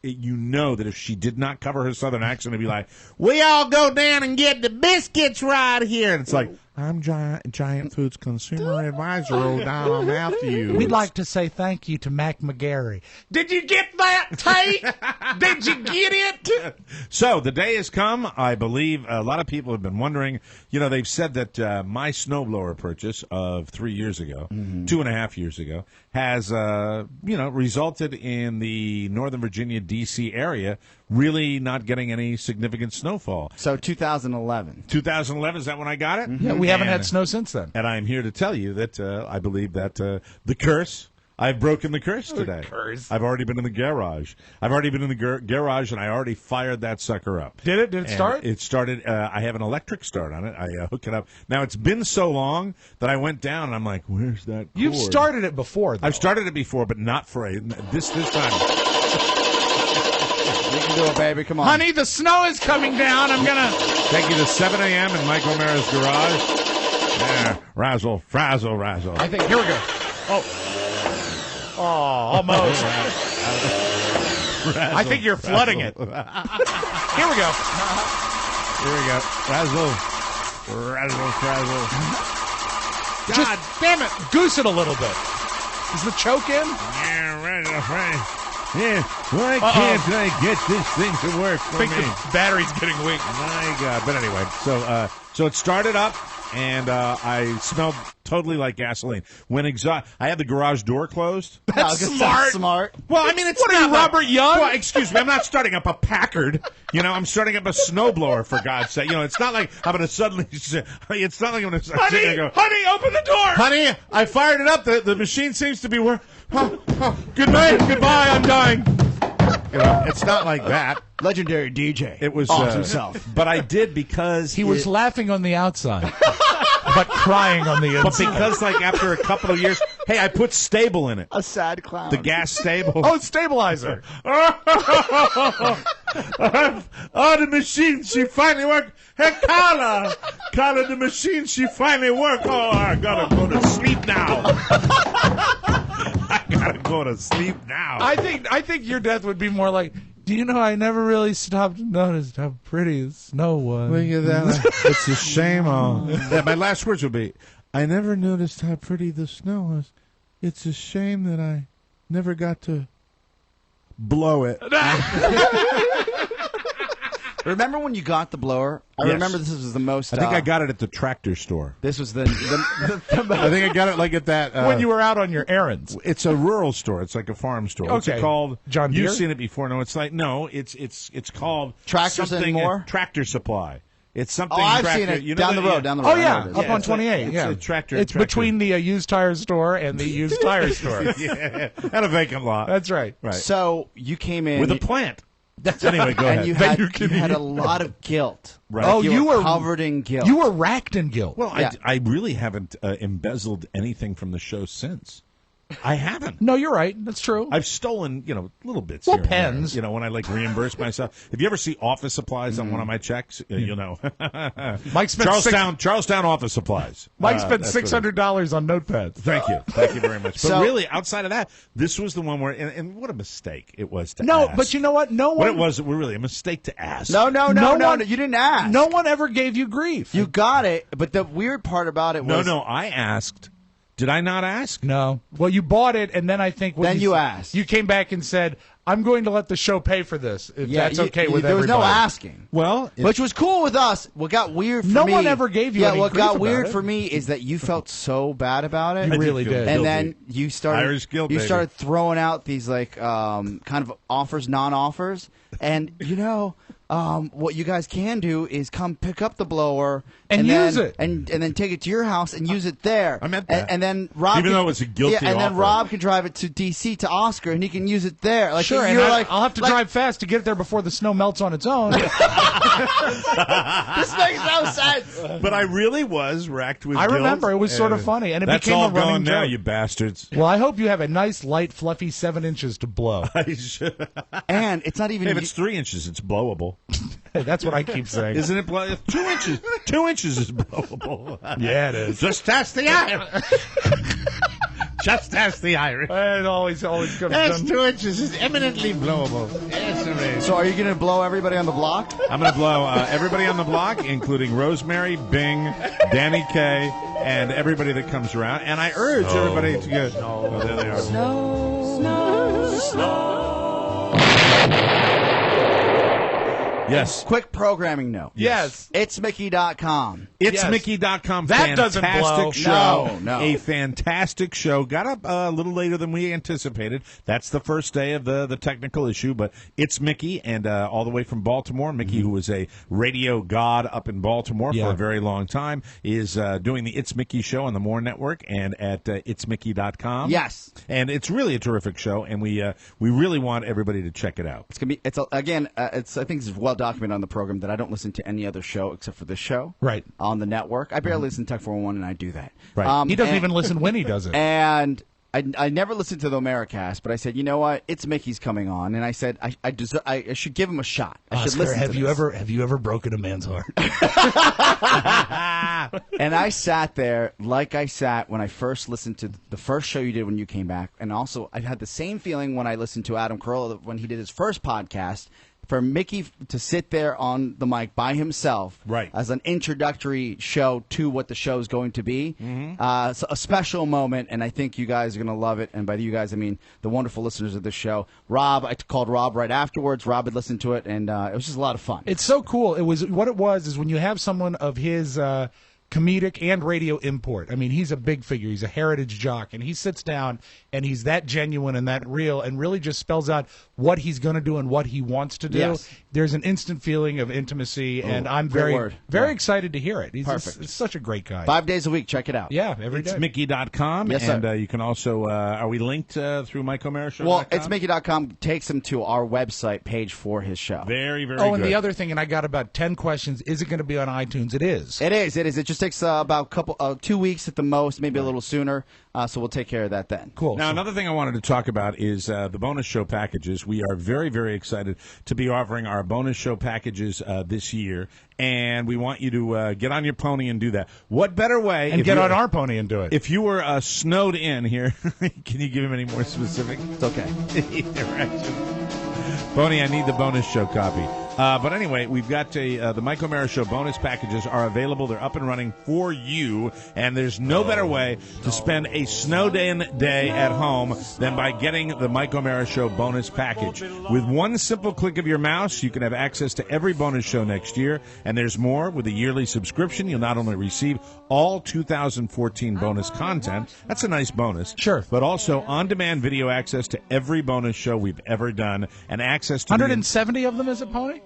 you know that if she did not cover her southern accent, it'd be like, we all go down and get the biscuits right here. And it's like, I'm Giant Foods Consumer Advisor, O'Donnell Matthews. We'd like to say thank you to Mac McGarry. Did you get that, Tate? Did you get it? So the day has come. I believe a lot of people have been wondering. You know, they've said that my snowblower purchase of 3 years ago, 2.5 years ago, has resulted in the Northern Virginia, D.C. area really not getting any significant snowfall. So 2011. 2011, is that when I got it? Yeah, we haven't had snow since then. And I'm here to tell you that I believe that the curse, I've broken the curse today. I've already been in the garage. I've already been in the garage, and I already fired that sucker up. Did it? Did it start? It started. I have an electric start on it. I hook it up. Now, it's been so long that I went down, and I'm like, where's that cord? You've started it before, though. I've started it before, but not for this time. You can do it, baby. Come on. Honey, the snow is coming down. I'm going to take you to 7 a.m. in Mike O'Mara's garage. Yeah, razzle, frazzle, razzle. I think, here we go. Oh, almost. I think you're flooding it. Here we go. Here we go. Razzle, razzle, frazzle. God damn it. Goose it a little bit. Is the choke in? Yeah, razzle, yeah, why can't I get this thing to work for me? The battery's getting weak. My God. But anyway, so it started up, and I smelled totally like gasoline. When I had the garage door closed. That's smart. Well, I mean, it's what are you, Robert Young? Well, excuse me, I'm not starting up a Packard. I'm starting up a snowblower, for God's sake. It's not like I'm going to suddenly. It's not like I'm going to. Honey, open the door. Honey, I fired it up. The machine seems to be working. Good night. Goodbye. I'm dying. It's not like that. Legendary DJ. It was himself. But I did because he was laughing on the outside, but crying on the inside. But because, after a couple of years, hey, I put stable in it. A sad clown. The gas stable. Oh, stabilizer. The machine, she finally worked. Hey, Carla, the machine, she finally worked. Oh, I gotta go to sleep now. I gotta go to sleep now. I think your death would be more like, do you know I never really stopped to notice how pretty the snow was. Look at that. It's a shame. My last words would be, I never noticed how pretty the snow was. It's a shame that I never got to blow it. Remember when you got the blower? I remember this was the most. I think I got it at the tractor store. This was the I think I got it at that. When you were out on your errands. It's a rural store. It's like a farm store. What's it called? John Deere? You've seen it before. No, it's it's called Tractors Anymore? Tractor Supply. It's something. I've tractor, seen it down the road. Oh yeah, up on 28. It's a tractor. It's between the used tire store and the used tire store. Yeah, and a vacant lot. That's right. Right. So you came in with a plant. Anyway, go ahead. And you had a lot of guilt. Right. Oh, you were covered in guilt. You were racked in guilt. Well, yeah. I really haven't embezzled anything from the show since. I haven't. No, you're right. That's true. I've stolen, little bits. Well, here and pens. there, when I reimburse myself. If you ever see office supplies on one of my checks, you'll know. Mike spent Charlestown office supplies. Mike spent $600 on notepads. Thank you very much. But really, outside of that, this was the one where, and what a mistake it was to ask. But you know what? No one. What it was really a mistake to ask. No, you didn't ask. No one ever gave you grief. You got it, but the weird part about it was no. I asked. Did I not ask? No. Well, you bought it, and then I think then you asked. You came back and said, "I'm going to let the show pay for this. If that's okay with there everybody." There was no asking. Well, which was cool with us. What got weird for me? No one ever gave you. What got weird for me is that you felt so bad about it. You really did. And then you started. Irish guilt, you started throwing out these kind of offers, non-offers, and what you guys can do is come pick up the blower and use it, and then take it to your house and use it there. I meant that. And then Rob, even though it was a guilty and then offer. Rob can drive it to D.C. to Oscar, and he can use it there. Sure, and I'll have to drive fast to get it there before the snow melts on its own. This makes no sense. But I really was racked with guilt. I remember. It was sort of funny, and it that's became all a running gone now, joke. you bastards. Well, I hope you have a nice, light, fluffy 7 inches to blow. And it's not even. If it's 3 inches, it's blowable. That's what I keep saying. Isn't it? 2 inches. 2 inches is blowable. Yeah, it is. Just ask the Irish. Just ask the Irish. It always comes That's done. 2 inches is eminently blowable. Yes, it is. So are you going to blow everybody on the block? I'm going to blow everybody on the block, including Rosemary, Bing, Danny Kaye, and everybody that comes around. And I urge everybody to go. Oh, there they are. Snow. Yes. Quick programming note. Yes. It's Mickey.com. It'sMickey.com. That doesn't blow. Fantastic show. No. A fantastic show. Got up a little later than we anticipated. That's the first day of the technical issue, but it's Mickey, and all the way from Baltimore. Mickey, who was a radio god up in Baltimore for a very long time, is doing the It's Mickey show on the More Network and at It'sMickey.com. Yes. And it's really a terrific show, and we really want everybody to check it out. It's gonna be. I think it's well documented on the program that I don't listen to any other show except for this show. Right. On the network. I barely listen to Tech 411, and I do that. Right. He doesn't even listen when he does it. And I never listened to the Americast, but I said, you know what? It's Mickey's coming on, and I said I should give him a shot. I should listen have to you this. have you ever broken a man's heart? And I sat there like I sat when I first listened to the first show you did when you came back, and also I had the same feeling when I listened to Adam Carolla when he did his first podcast. For Mickey to sit there on the mic by himself as an introductory show to what the show is going to be, it's a special moment, and I think you guys are going to love it. And by you guys, I mean the wonderful listeners of the show. Rob, I called Rob right afterwards. Rob had listened to it, and it was just a lot of fun. It's so cool. It was when you have someone of his comedic and radio import. I mean, he's a big figure. He's a heritage jock, and he sits down and he's that genuine and that real and really just spells out what he's going to do and what he wants to do. Yes. There's an instant feeling of intimacy, and I'm very excited to hear it. He's Perfect. such a great guy. 5 days a week. Check it out. Yeah, every day. It's Mickey.com. Yes, and sir. You can also, are we linked through Mike O'Mara Show? Well, it's Mickey.com takes him to our website page for his show. Very, very and good. the other thing, and I got about 10 questions, is it going to be on iTunes? It is. It is. It just takes about 2 weeks at the most, maybe a little sooner. So we'll take care of that then. Cool. Now, another thing I wanted to talk about is the bonus show packages. We are very, very excited to be offering our bonus show packages this year, and we want you to get on your pony and do that. What better way? And get on our pony and do it. If you were snowed in here, can you give him any more specific? It's okay. Boney, I need the bonus show copy. But anyway, we've got the Mike O'Mara Show bonus packages are available. They're up and running for you, and there's no better way to spend a snowed-in day at home than by getting the Mike O'Mara Show bonus package. With one simple click of your mouse, you can have access to every bonus show next year, and there's more. With a yearly subscription, you'll not only receive all 2014 bonus content, that's a nice bonus, sure, but also on-demand video access to every bonus show we've ever done, and access to 170 of them, is it, Pony?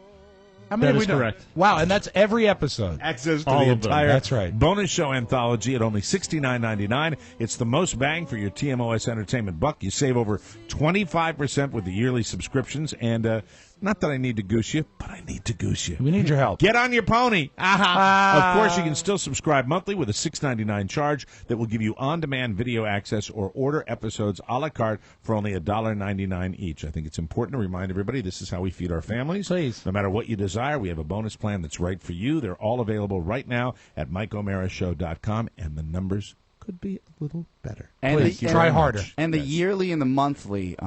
How many that have we is done? correct. Wow, and that's every episode. Access to all the of them. entire That's right. bonus show anthology at only $69.99. It's the most bang for your TMOS entertainment buck. You save over 25% with the yearly subscriptions, and not that I need to goose you, but I need to goose you. We need your help. Get on your pony. Of course, you can still subscribe monthly with a $6.99 charge that will give you on-demand video access or order episodes a la carte for only $1.99 each. I think it's important to remind everybody this is how we feed our families. Please. No matter what you desire, we have a bonus plan that's right for you. They're all available right now at MikeO'MaraShow.com, and the numbers could be a little better. And try harder. And the yearly and the monthly,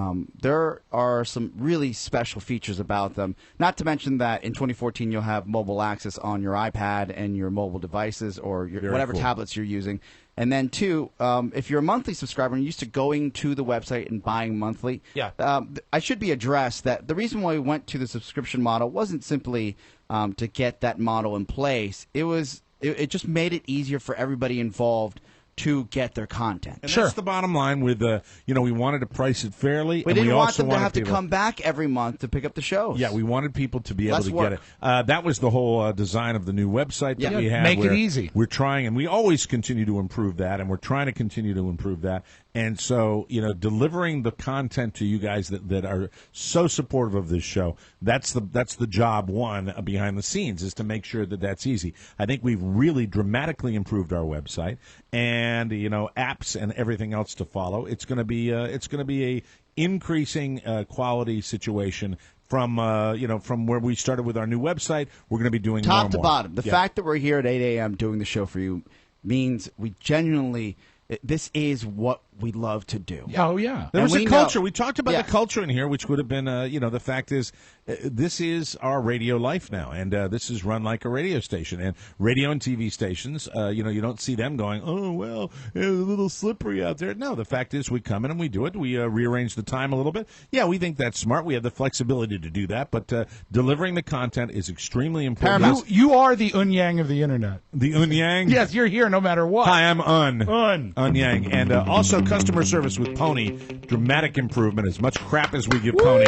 there are some really special features about them. Not to mention that in 2014 you'll have mobile access on your iPad and your mobile devices or your, whatever tablets you're using. And then, two, if you're a monthly subscriber and you're used to going to the website and buying monthly, I should be addressed that the reason why we went to the subscription model wasn't simply to get that model in place. It just made it easier for everybody involved to get their content. And that's the bottom line with, we wanted to price it fairly. We didn't want them to have to come back every month to pick up the shows. Yeah, we wanted people to be able to get it. That was the whole design of the new website that we have. Make it easy. We're trying, and we always continue to improve that, and we're trying to continue to improve that. And so, delivering the content to you guys that are so supportive of this show, that's the job one behind the scenes, is to make sure that that's easy. I think we've really dramatically improved our website, and apps and everything else to follow. It's going to be a increasing quality situation from where we started with our new website. We're going to be doing top more to more. bottom. The fact that we're here at 8 a.m. doing the show for you means we genuinely this is what we love to do. Oh, yeah. There was a we culture. know- We talked about Yeah. the culture in here, which would have been, the fact is, this is our radio life now, and this is run like a radio station. And radio and TV stations, you don't see them going, oh, well, it's a little slippery out there. No, the fact is we come in and we do it. We rearrange the time a little bit. Yeah, we think that's smart. We have the flexibility to do that, but delivering the content is extremely important. You are the Un-Yang of the Internet. The Un-Yang? Yes, you're here no matter what. Hi, I'm Un. Un-Yang. And also customer service with Pony, dramatic improvement. As much crap as we give Pony,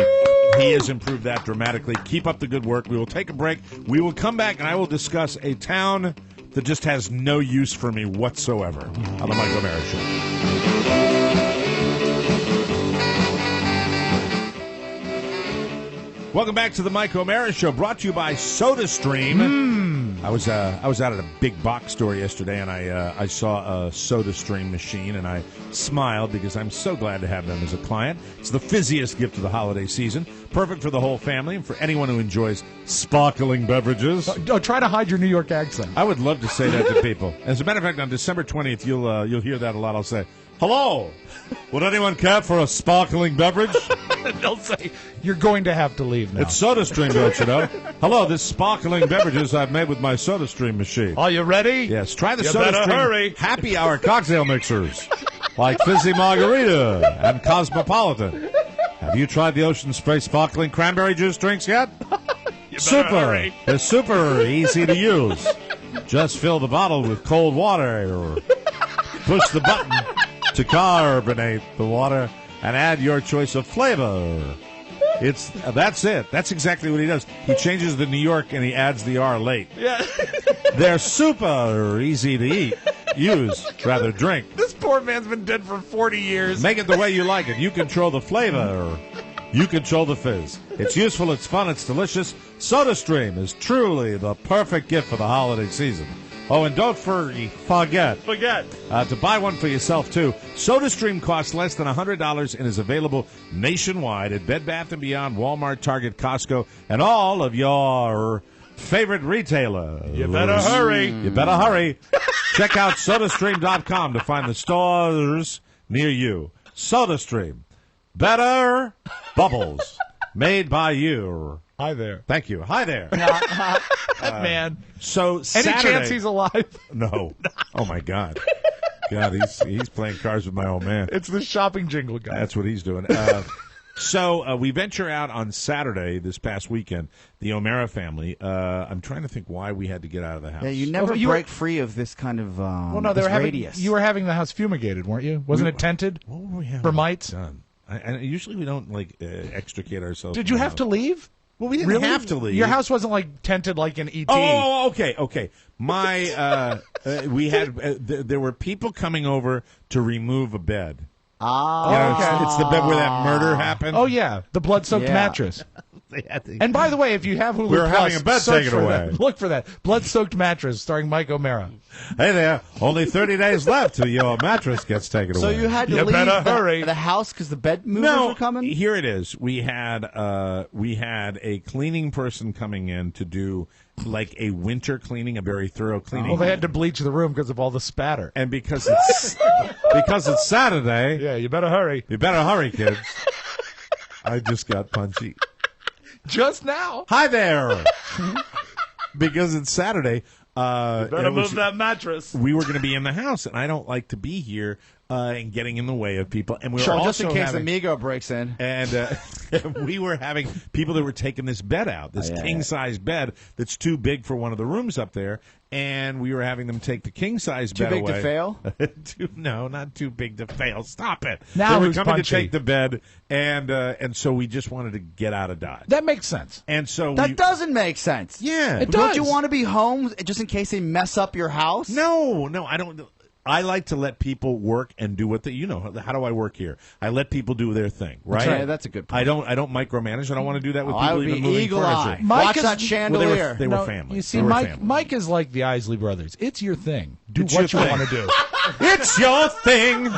he has improved that dramatically. Keep up the good work. We will take a break. We will come back, and I will discuss a town that just has no use for me whatsoever on the Mike O'Mara Show. Welcome back to the Mike O'Mara Show, brought to you by SodaStream. I was out at a big box store yesterday, and I saw a SodaStream machine, and I smiled because I'm so glad to have them as a client. It's the fizziest gift of the holiday season, perfect for the whole family and for anyone who enjoys sparkling beverages. Try to hide your New York accent. I would love to say that to people. As a matter of fact, on December 20th, you'll hear that a lot. I'll say, "Hello, would anyone care for a sparkling beverage?" They'll say, you're going to have to leave now. It's SodaStream, don't you know? Hello, this sparkling beverages I've made with my SodaStream machine. Are you ready? Yes, try the You better SodaStream hurry. Happy Hour cocktail mixers, like Fizzy Margarita and Cosmopolitan. Have you tried the Ocean Spray sparkling cranberry juice drinks yet? Super. hurry. They're super easy to use. Just fill the bottle with cold water or push the button to carbonate the water and add your choice of flavor. That's it. That's exactly what he does. He changes the New York and he adds the R late. Yeah. They're super easy to eat, use, rather drink. This poor man's been dead for 40 years. Make it the way you like it. You control the flavor. You control the fizz. It's useful, it's fun, it's delicious. SodaStream is truly the perfect gift for the holiday season. Oh, and don't forget to buy one for yourself, too. SodaStream costs less than $100 and is available nationwide at Bed Bath & Beyond, Walmart, Target, Costco, and all of your favorite retailers. You better hurry. You better hurry. Check out SodaStream.com to find the stores near you. SodaStream. Better bubbles. Made by you. Hi there. Thank you. Hi there. That man. So Any Saturday, chance he's alive? No. Oh my God. God, he's playing cards with my old man. It's the shopping jingle guy. That's what he's doing. So we venture out on Saturday this past weekend. The O'Mara family. I'm trying to think why we had to get out of the house. Yeah, you never break free of this kind of well, no, they were radius. you were having the house fumigated, weren't you? Wasn't it tented? What were we having for mites? done? And usually we don't extricate ourselves. Did you have to leave? Well, we didn't Really? have to leave. Your house wasn't like tented like an ET. Oh, okay. My we had there were people coming over to remove a bed. It's the bed where that murder happened. Oh yeah, the blood-soaked mattress. And by the way, if you have Hulu We were Plus, having a bed search taken for away. that. Look for that blood-soaked mattress starring Mike O'Mara. Hey there, only 30 days left till your mattress gets taken away. So you had to leave the house because the bed movers were coming? Here it is. We had a cleaning person coming in to do like a winter cleaning, a very thorough cleaning. Well, they had to bleach the room because of all the spatter. And because it's Saturday. Yeah, you better hurry. You better hurry, kids. I just got punchy. Just now. Hi there. Because it's Saturday. Better move that mattress. We were going to be in the house, and I don't like to be here and getting in the way of people. And we were Sure, also just in case having, Amigo breaks in. And we were having people that were taking this bed out, this king-size bed that's too big for one of the rooms up there. And we were having them take the king-size bed away. Too big to fail? No, not too big to fail. Stop it. Now they were who's coming punchy? to take the bed, and so we just wanted to get out of Dodge. That makes sense. And so That doesn't make sense. Yeah. It Don't does. you want to be home just in case they mess up your house? No, I don't. I like to let people work and do what they. How do I work here? I let people do their thing, right? That's right. That's a good point. I don't micromanage. I don't want to do that with I people would even be moving eagle furniture. eye. Mike Watch is- that chandelier. Well, they were family. You see, They were Mike, family. Mike is like the Isley brothers. It's your thing. Do It's what you your want thing. to do. It's your thing.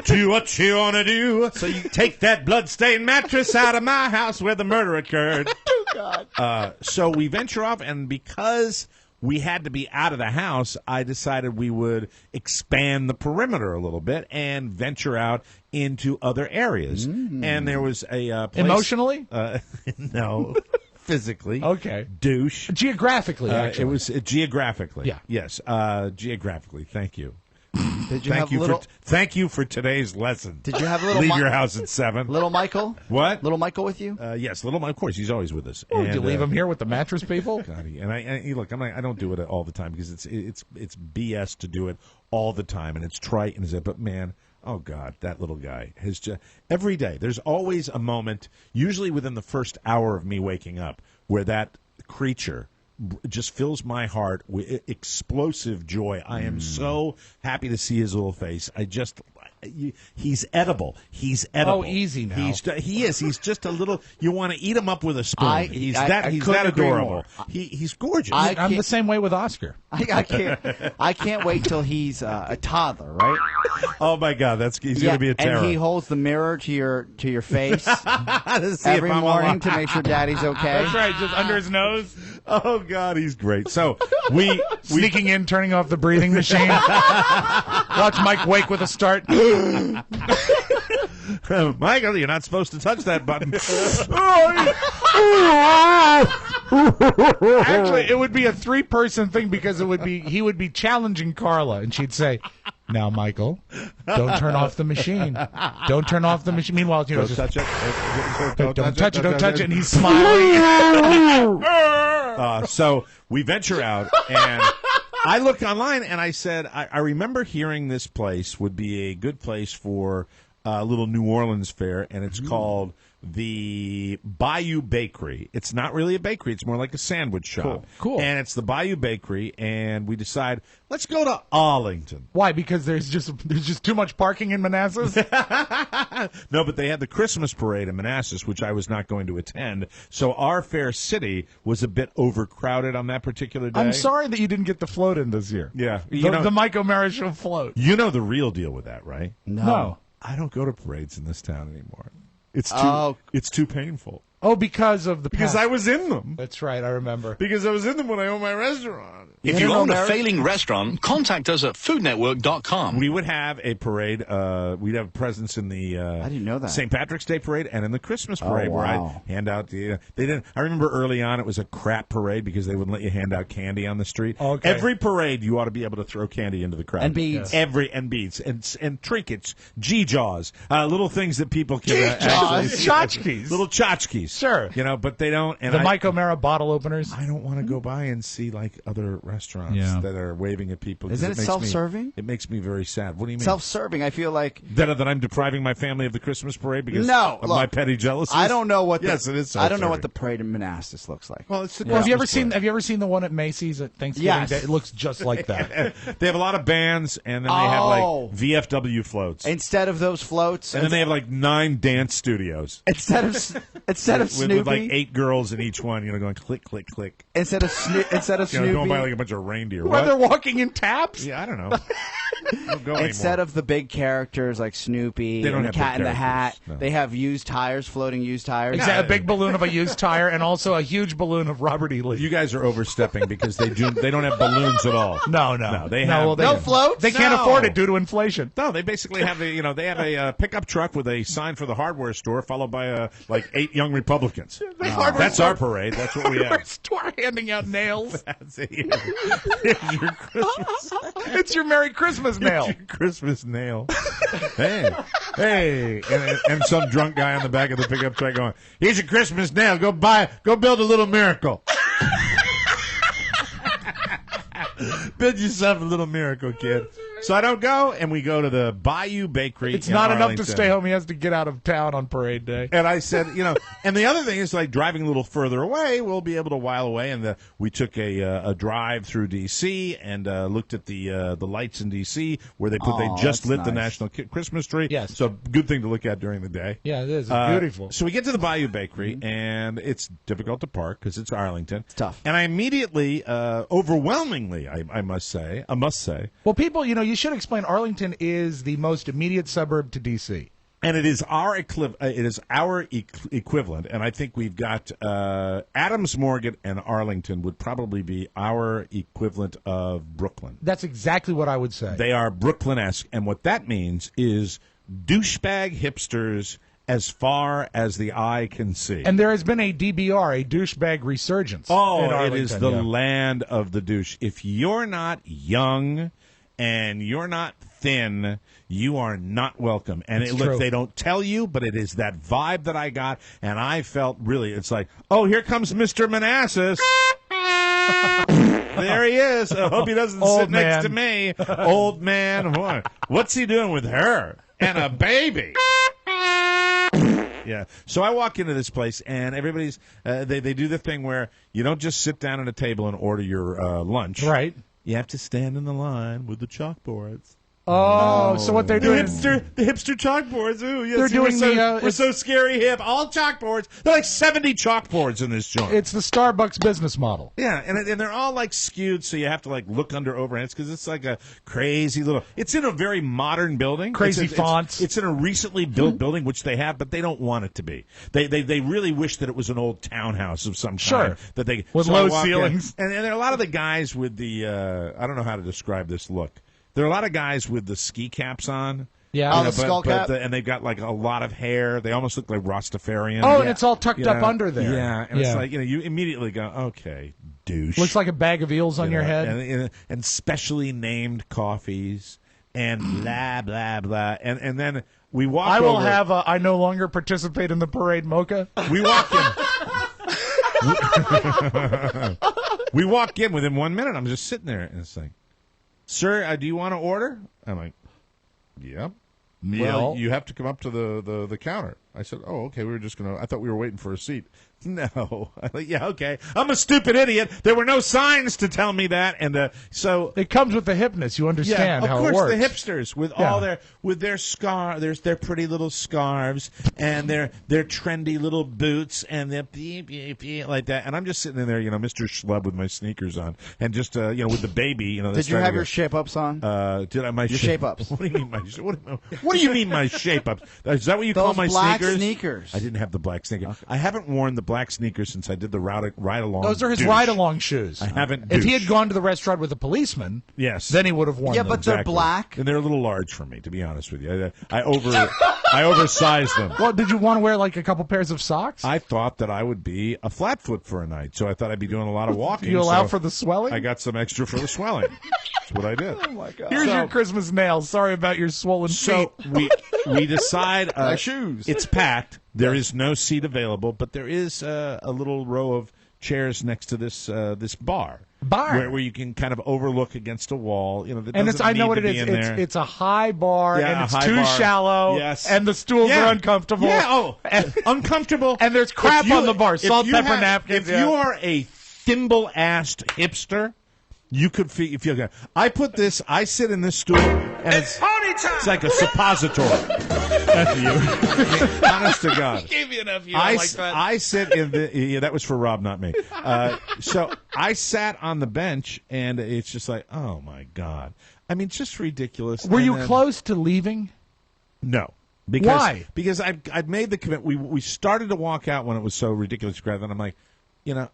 Do what you want to do. So you take that bloodstained mattress out of my house where the murder occurred. Oh, God. So we venture off, and because we had to be out of the house, I decided we would expand the perimeter a little bit and venture out into other areas. And there was a place, Emotionally? No. Physically. Okay. Douche. Geographically, actually. It was geographically. Yeah. Yes. Geographically. Thank you. Did you have little? Thank you for today's lesson. Did you have little? Leave your house at 7. Little Michael? What? Little Michael with you? Yes, little Michael. Of course, he's always with us. Oh, did you leave him here with the mattress people? God, and look, I don't do it all the time because it's BS to do it all the time, and it's trite and but man. Oh, God, that little guy has just every day. There's always a moment, usually within the first hour of me waking up, where that creature just fills my heart with explosive joy. I am so happy to see his little face. He's edible. He's edible. Oh, easy now. He is. He's just a little. You want to eat him up with a spoon. He's that adorable. He's gorgeous. I'm the same way with Oscar. I can't wait till he's a toddler, right? Oh my God, he's going to be a terror. And he holds the mirror to your face every morning to make sure Daddy's okay. That's right, just under his nose. Oh God, he's great. So we sneaking in, turning off the breathing machine. Watch Mike wake with a start. Michael, you're not supposed to touch that button. Actually, it would be a 3-person thing because he would be challenging Carla, and she'd say, "Now, Michael, don't turn off the machine. Don't turn off the machine." Meanwhile, don't touch it. Don't touch it. Don't touch it. And he's smiling. So we venture out, and I looked online, and I said, I remember hearing this place would be a good place for a little New Orleans fare, and it's called the Bayou Bakery. It's not really a bakery. It's more like a sandwich shop. Cool. And it's the Bayou Bakery, and we decide, let's go to Arlington. Why? Because there's just too much parking in Manassas? No, but they had the Christmas parade in Manassas, which I was not going to attend. So our fair city was a bit overcrowded on that particular day. I'm sorry that you didn't get the float in this year. Yeah. The Mike O'Mara Show float. You know the real deal with that, right? No. I don't go to parades in this town anymore. It's too painful. Oh, because of the Because past. I was in them. That's right, I remember. Because I was in them when I owned my restaurant. If you own a failing restaurant, contact us at foodnetwork.com. We would have a parade. We'd have a presence in the I didn't know that. St. Patrick's Day parade and in the Christmas parade where wow. I'd hand out the. They didn't. I remember early on it was a crap parade because they wouldn't let you hand out candy on the street. Okay. Every parade you ought to be able to throw candy into the crowd and beads. And beads and trinkets, G-jaws, little things that people can tchotchkes, little tchotchkes. Sure, but they don't. And the Mike O'Mara bottle openers. I don't want to go by and see like other restaurants that are waving at people. Isn't it self-serving? It makes me very sad. What do you mean? Self-serving. I feel like that I'm depriving my family of the Christmas parade because of my petty jealousy. I don't know what. Yes, it is. I don't know what the parade in Manassas looks like. Well, it's have you ever seen the one at Macy's at Thanksgiving Yes. Day? It looks just like that. They have a lot of bands, and then they have like VFW floats instead of those floats, and then they have like 9 dance studios instead of Snoopy with like 8 girls in each one. Going click, click, click. Instead of Snoopy, going by like a bunch of reindeer. Why they're walking in taps? Yeah, I don't know. Instead of the big characters like Snoopy and the Cat in the Hat, they have floating used tires. Exactly, a big balloon of a used tire and also a huge balloon of Robert E. Lee. You guys are overstepping because they don't have balloons at all. No, they have no floats. They can't afford it due to inflation. No, they basically have a pickup truck with a sign for the hardware store, followed by like 8 young Republicans. That's our parade. That's what we have. Store handing out nails. That's it. Here's your Christmas. It's your Merry Christmas nail. Your Christmas nail. Hey, and some drunk guy on the back of the pickup truck going, "Here's your Christmas nail. Go build a little miracle." Build yourself a little miracle, kid. So I don't go, and we go to the Bayou Bakery. It's in not enough Arlington. to stay home. He has to get out of town on parade day. And I said, and the other thing is like driving a little further away, we'll be able to while away. And we took a drive through D.C. and looked at the lights in D.C. where they just lit the national Christmas tree. Yes. So good thing to look at during the day. Yeah, it is. It's beautiful. So we get to the Bayou Bakery, and it's difficult to park because it's Arlington. It's tough. And I immediately, overwhelmingly, I must say. Well, people, you should explain Arlington is the most immediate suburb to D.C. And it is our equivalent, and I think we've got Adams Morgan and Arlington would probably be our equivalent of Brooklyn. That's exactly what I would say. They are Brooklyn-esque, and what that means is douchebag hipsters as far as the eye can see. And there has been a DBR, a douchebag resurgence. Oh, it is the land of the douche. If you're not young and you're not thin, you are not welcome. And look, they don't tell you, but it is that vibe that I got, and I felt really, it's like, oh, here comes Mr. Manassas. There he is. I hope he doesn't sit next to me. Old man. What's he doing with her? And a baby. Yeah. So I walk into this place, and everybody's, they do the thing where you don't just sit down at a table and order your lunch. Right. You have to stand in the line with the chalkboards. Oh, so what they're doing? The hipster chalkboards. Ooh, yes, they're doing we're so scary hip. All chalkboards. There are like 70 chalkboards in this joint. It's the Starbucks business model. Yeah, and they're all like skewed, so you have to like look under overheads because it's like a crazy little. It's in a very modern building. Crazy fonts. It's in a recently built building, which they have, but they don't want it to be. They really wish that it was an old townhouse of some kind. Sure. That they with low ceilings. And there are a lot of the guys with the. I don't know how to describe this look. There are a lot of guys with the ski caps on. Yeah, the skull cap. And they've got like a lot of hair. They almost look like Rastafarian. Oh, and it's all tucked up under there. Yeah, and it's like, you immediately go, okay, douche. Looks like a bag of eels on your head. And specially named coffees and blah, blah, blah. And then we walk I will over. have a I no longer participate in the parade mocha. We walk in. We walk in within 1 minute. I'm just sitting there, and it's like, sir, do you want to order? I'm like, yep. Well, you have to come up to the counter. I said, oh, okay, I thought we were waiting for a seat. No. I'm like, yeah, okay. I'm a stupid idiot. There were no signs to tell me that. And so it comes with the hipness. You understand how it works. Of course, the hipsters with all their their pretty little scarves and their trendy little boots and their beep like that. And I'm just sitting in there, Mr. Schlub with my sneakers on and just with the baby, Did you have your shape ups on? Did I my your shape ups? What do you mean what do you mean my shape ups? Is that what you call my black sneakers? I didn't have the black sneakers. Okay. I haven't worn the black sneakers since I did the ride along. Those are his ride along shoes. I haven't. If he had gone to the restaurant with a policeman, yes, then he would have worn them. Yeah, but they're black, and they're a little large for me, to be honest with you. I oversized them. Well, did you want to wear like a couple pairs of socks? I thought that I would be a flatfoot for a night, so I thought I'd be doing a lot of walking. You allow for the swelling? I got some extra for the swelling. That's what I did. Oh my God! Here's your Christmas nails. Sorry about your swollen feet. So we decide shoes. It's packed. There is no seat available, but there is a little row of chairs next to this bar where you can kind of overlook against a wall. And I know what it is. It's a high bar, and it's too shallow. Yes. And the stools are uncomfortable. Yeah, uncomfortable. And there's crap on the bar, salt, pepper napkins. If you are a thimble-assed hipster, you could feel good. I sit in this stool, and it's like a suppository. That's you. Honest to God. He gave you enough. I sit in the. That was for Rob, not me. So I sat on the bench, and it's just like, oh my God. I mean, just ridiculous. Were you close to leaving? No. Why? Because I'd made the commitment. We started to walk out when it was so ridiculous. And I'm like,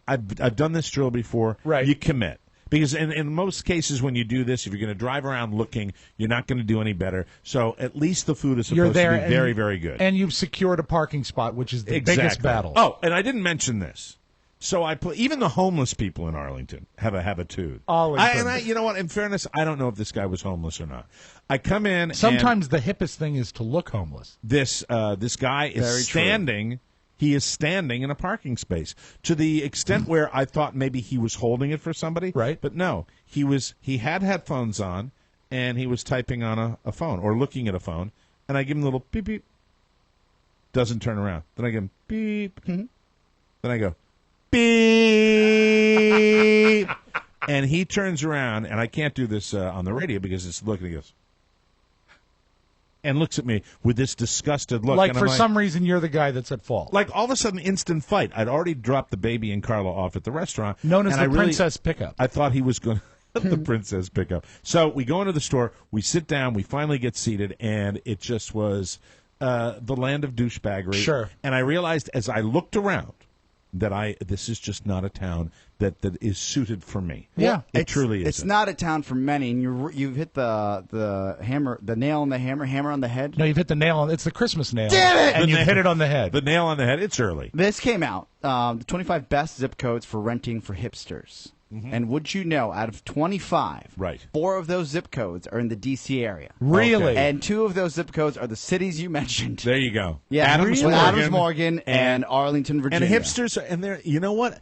I've done this drill before. Right. You commit. Because in most cases when you do this, if you're going to drive around looking, you're not going to do any better. So at least the food is supposed to be very, very good. And you've secured a parking spot, which is the biggest battle. Oh, and I didn't mention this. So even the homeless people in Arlington have a habitude. You know what? In fairness, I don't know if this guy was homeless or not. I come in. Sometimes the hippest thing is to look homeless. This guy is standing. True. He is standing in a parking space to the extent where I thought maybe he was holding it for somebody. Right. But no, he had headphones on, and he was typing on a phone or looking at a phone. And I give him a little beep, beep. Doesn't turn around. Then I give him beep. Mm-hmm. Then I go beep. And he turns around, and I can't do this on the radio because it's looking at us. And looks at me with this disgusted look. Like, for some reason, you're the guy that's at fault. Like, all of a sudden, instant fight. I'd already dropped the baby and Carla off at the restaurant. Known as the princess pickup. I thought he was going to the princess pickup. So we go into the store. We sit down. We finally get seated. And it just was the land of douchebaggery. Sure. And I realized as I looked around that this is just not a town that is suited for me. Yeah, it truly is. It's not a town for many, and you've hit the hammer, the nail on the hammer on the head. No, you've hit the nail on. It's the Christmas nail. Damn it! And you've hit it on the head. The nail on the head. It's early. This came out. The 25 best zip codes for renting for hipsters. Mm-hmm. And would you know, out of 25, 4 of those zip codes are in the D.C. area. Really? Okay. And 2 of those zip codes are the cities you mentioned. There you go. Yeah, Adams Morgan, and Arlington, Virginia. And hipsters, and they're, you know what?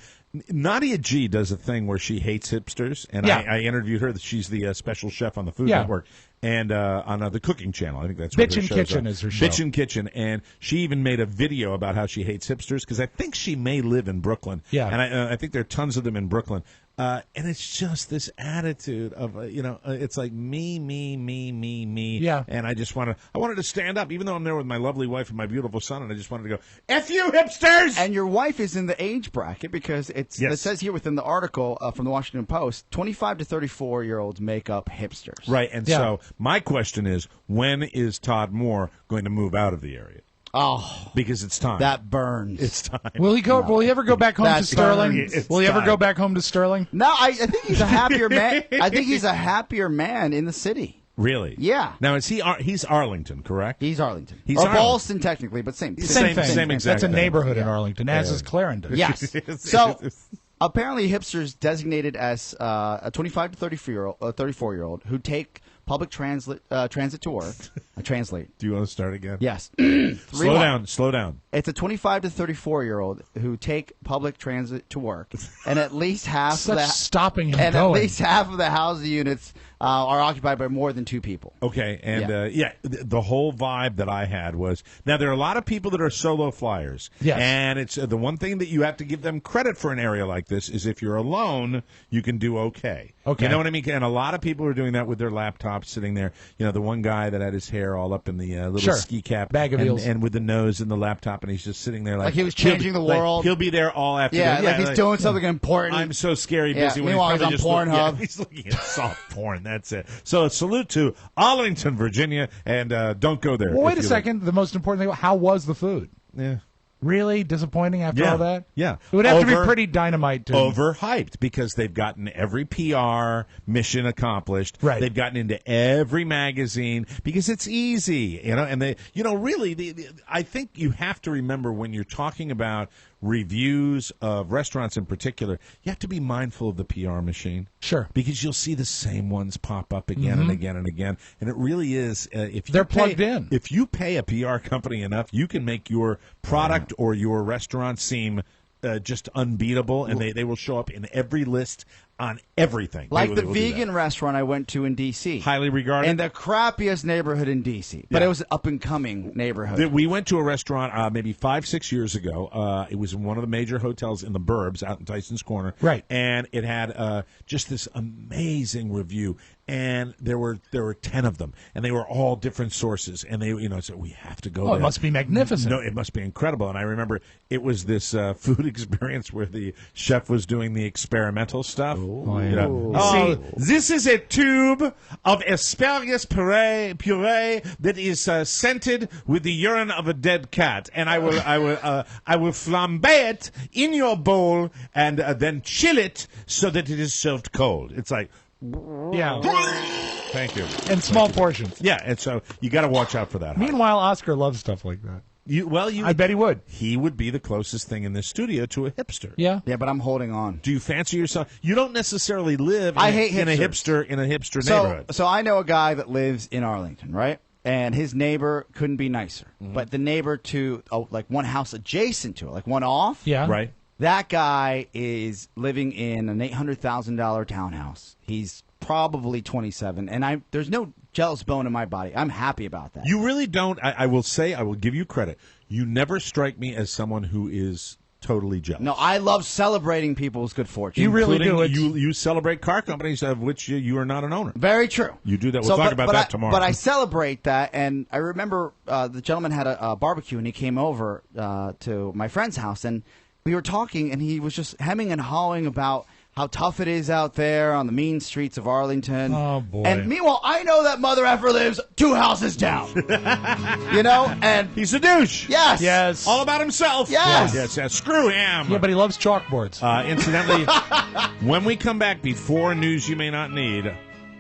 Nadia G does a thing where she hates hipsters, and I interviewed her. She's the special chef on the Food Network and on the Cooking Channel. I think that's what Bitchin' Kitchen is her show. Bitchin' Kitchen, and she even made a video about how she hates hipsters because I think she may live in Brooklyn. Yeah, and I think there are tons of them in Brooklyn. And it's just this attitude of, it's like me. Yeah. And I wanted to stand up, even though I'm there with my lovely wife and my beautiful son, and I just wanted to go, F you, hipsters! And your wife is in the age bracket because it says here within the article from the Washington Post, 25 to 34-year-olds make up hipsters. Right. And so my question is, when is Todd Moore going to move out of the area? Oh, because it's time. That burns. It's time. Will he go? No. Will he ever go back home to Sterling? Will he ever go back home to Sterling? No, I think he's a happier man. I think he's a happier man in the city. Really? Yeah. Now is he's Arlington, correct? He's Arlington. He's Ballston technically, but same thing. Exact. That's a neighborhood in Arlington, as is Clarendon. Yes. So apparently, hipsters designated as a 25 to 34-year-old who take public transit to work. I translate. Do you want to start again? Yes. Slow down. It's a 25 to 34-year-old who take public transit to work, and at least half of the housing units are occupied by more than 2 people. Okay, and the whole vibe that I had was, now there are a lot of people that are solo flyers. Yes. And it's the one thing that you have to give them credit for an area like this is if you're alone, you can do okay. Okay. You know what I mean? And a lot of people are doing that with their laptops sitting there. You know, the one guy that had his hair all up in the little ski cap. Bag of eels. And with the nose in the laptop, and he's just sitting there like he was changing the world. He'll be there all afternoon. Yeah, like he's doing something important. I'm so scary busy. When meanwhile, he's on Pornhub. He's looking at soft porn. That's it. So a salute to Arlington, Virginia, and don't go there. Well, wait a second. The most important thing, how was the food? Yeah. Really disappointing after all that? Yeah. It would have to be pretty dynamite to... Overhyped because they've gotten every PR mission accomplished. Right. They've gotten into every magazine because it's easy, and they, really, I think you have to remember when you're talking about reviews of restaurants in particular, you have to be mindful of the PR machine. Sure. Because you'll see the same ones pop up again and again and again. And it really is, they're plugged in. If you pay a PR company enough, you can make your product or your restaurant seem just unbeatable, and they will show up in every list on everything. Like the vegan restaurant I went to in D.C. Highly regarded. In the crappiest neighborhood in D.C. But it was an up-and-coming neighborhood. We went to a restaurant maybe 5-6 years ago. It was in one of the major hotels in the burbs out in Tyson's Corner. Right. And it had just this amazing review. And there were 10 of them, and they were all different sources. And they, said we have to go there. It must be magnificent. No, it must be incredible. And I remember it was this food experience where the chef was doing the experimental stuff. This is a tube of asparagus puree that is scented with the urine of a dead cat, and I will flambe it in your bowl and then chill it so that it is served cold. It's like. Yeah. Thank you. In small portions. Yeah, and so you got to watch out for that. Meanwhile, Oscar loves stuff like that. I bet he would. He would be the closest thing in this studio to a hipster. Yeah. Yeah, but I'm holding on. Do you fancy yourself? You don't necessarily live in a hipster neighborhood. So I know a guy that lives in Arlington, right? And his neighbor couldn't be nicer. Mm-hmm. But the neighbor to like one house adjacent to it, like one off. Yeah. Right. That guy is living in an $800,000 townhouse. He's probably 27, and there's no jealous bone in my body. I'm happy about that. You really don't. I will say, I will give you credit. You never strike me as someone who is totally jealous. No, I love celebrating people's good fortune. You really do. You celebrate car companies of which you are not an owner. Very true. You do that. We'll talk about that tomorrow. But I celebrate that, and I remember the gentleman had a barbecue, and he came over to my friend's house, and we were talking, and he was just hemming and hawing about how tough it is out there on the mean streets of Arlington. Oh, boy. And meanwhile, I know that mother effer lives 2 houses down. You know? And he's a douche. Yes. Yes. All about himself. Yes. Yes. Screw him. Yeah, but he loves chalkboards. Incidentally, when we come back before News You May Not Need,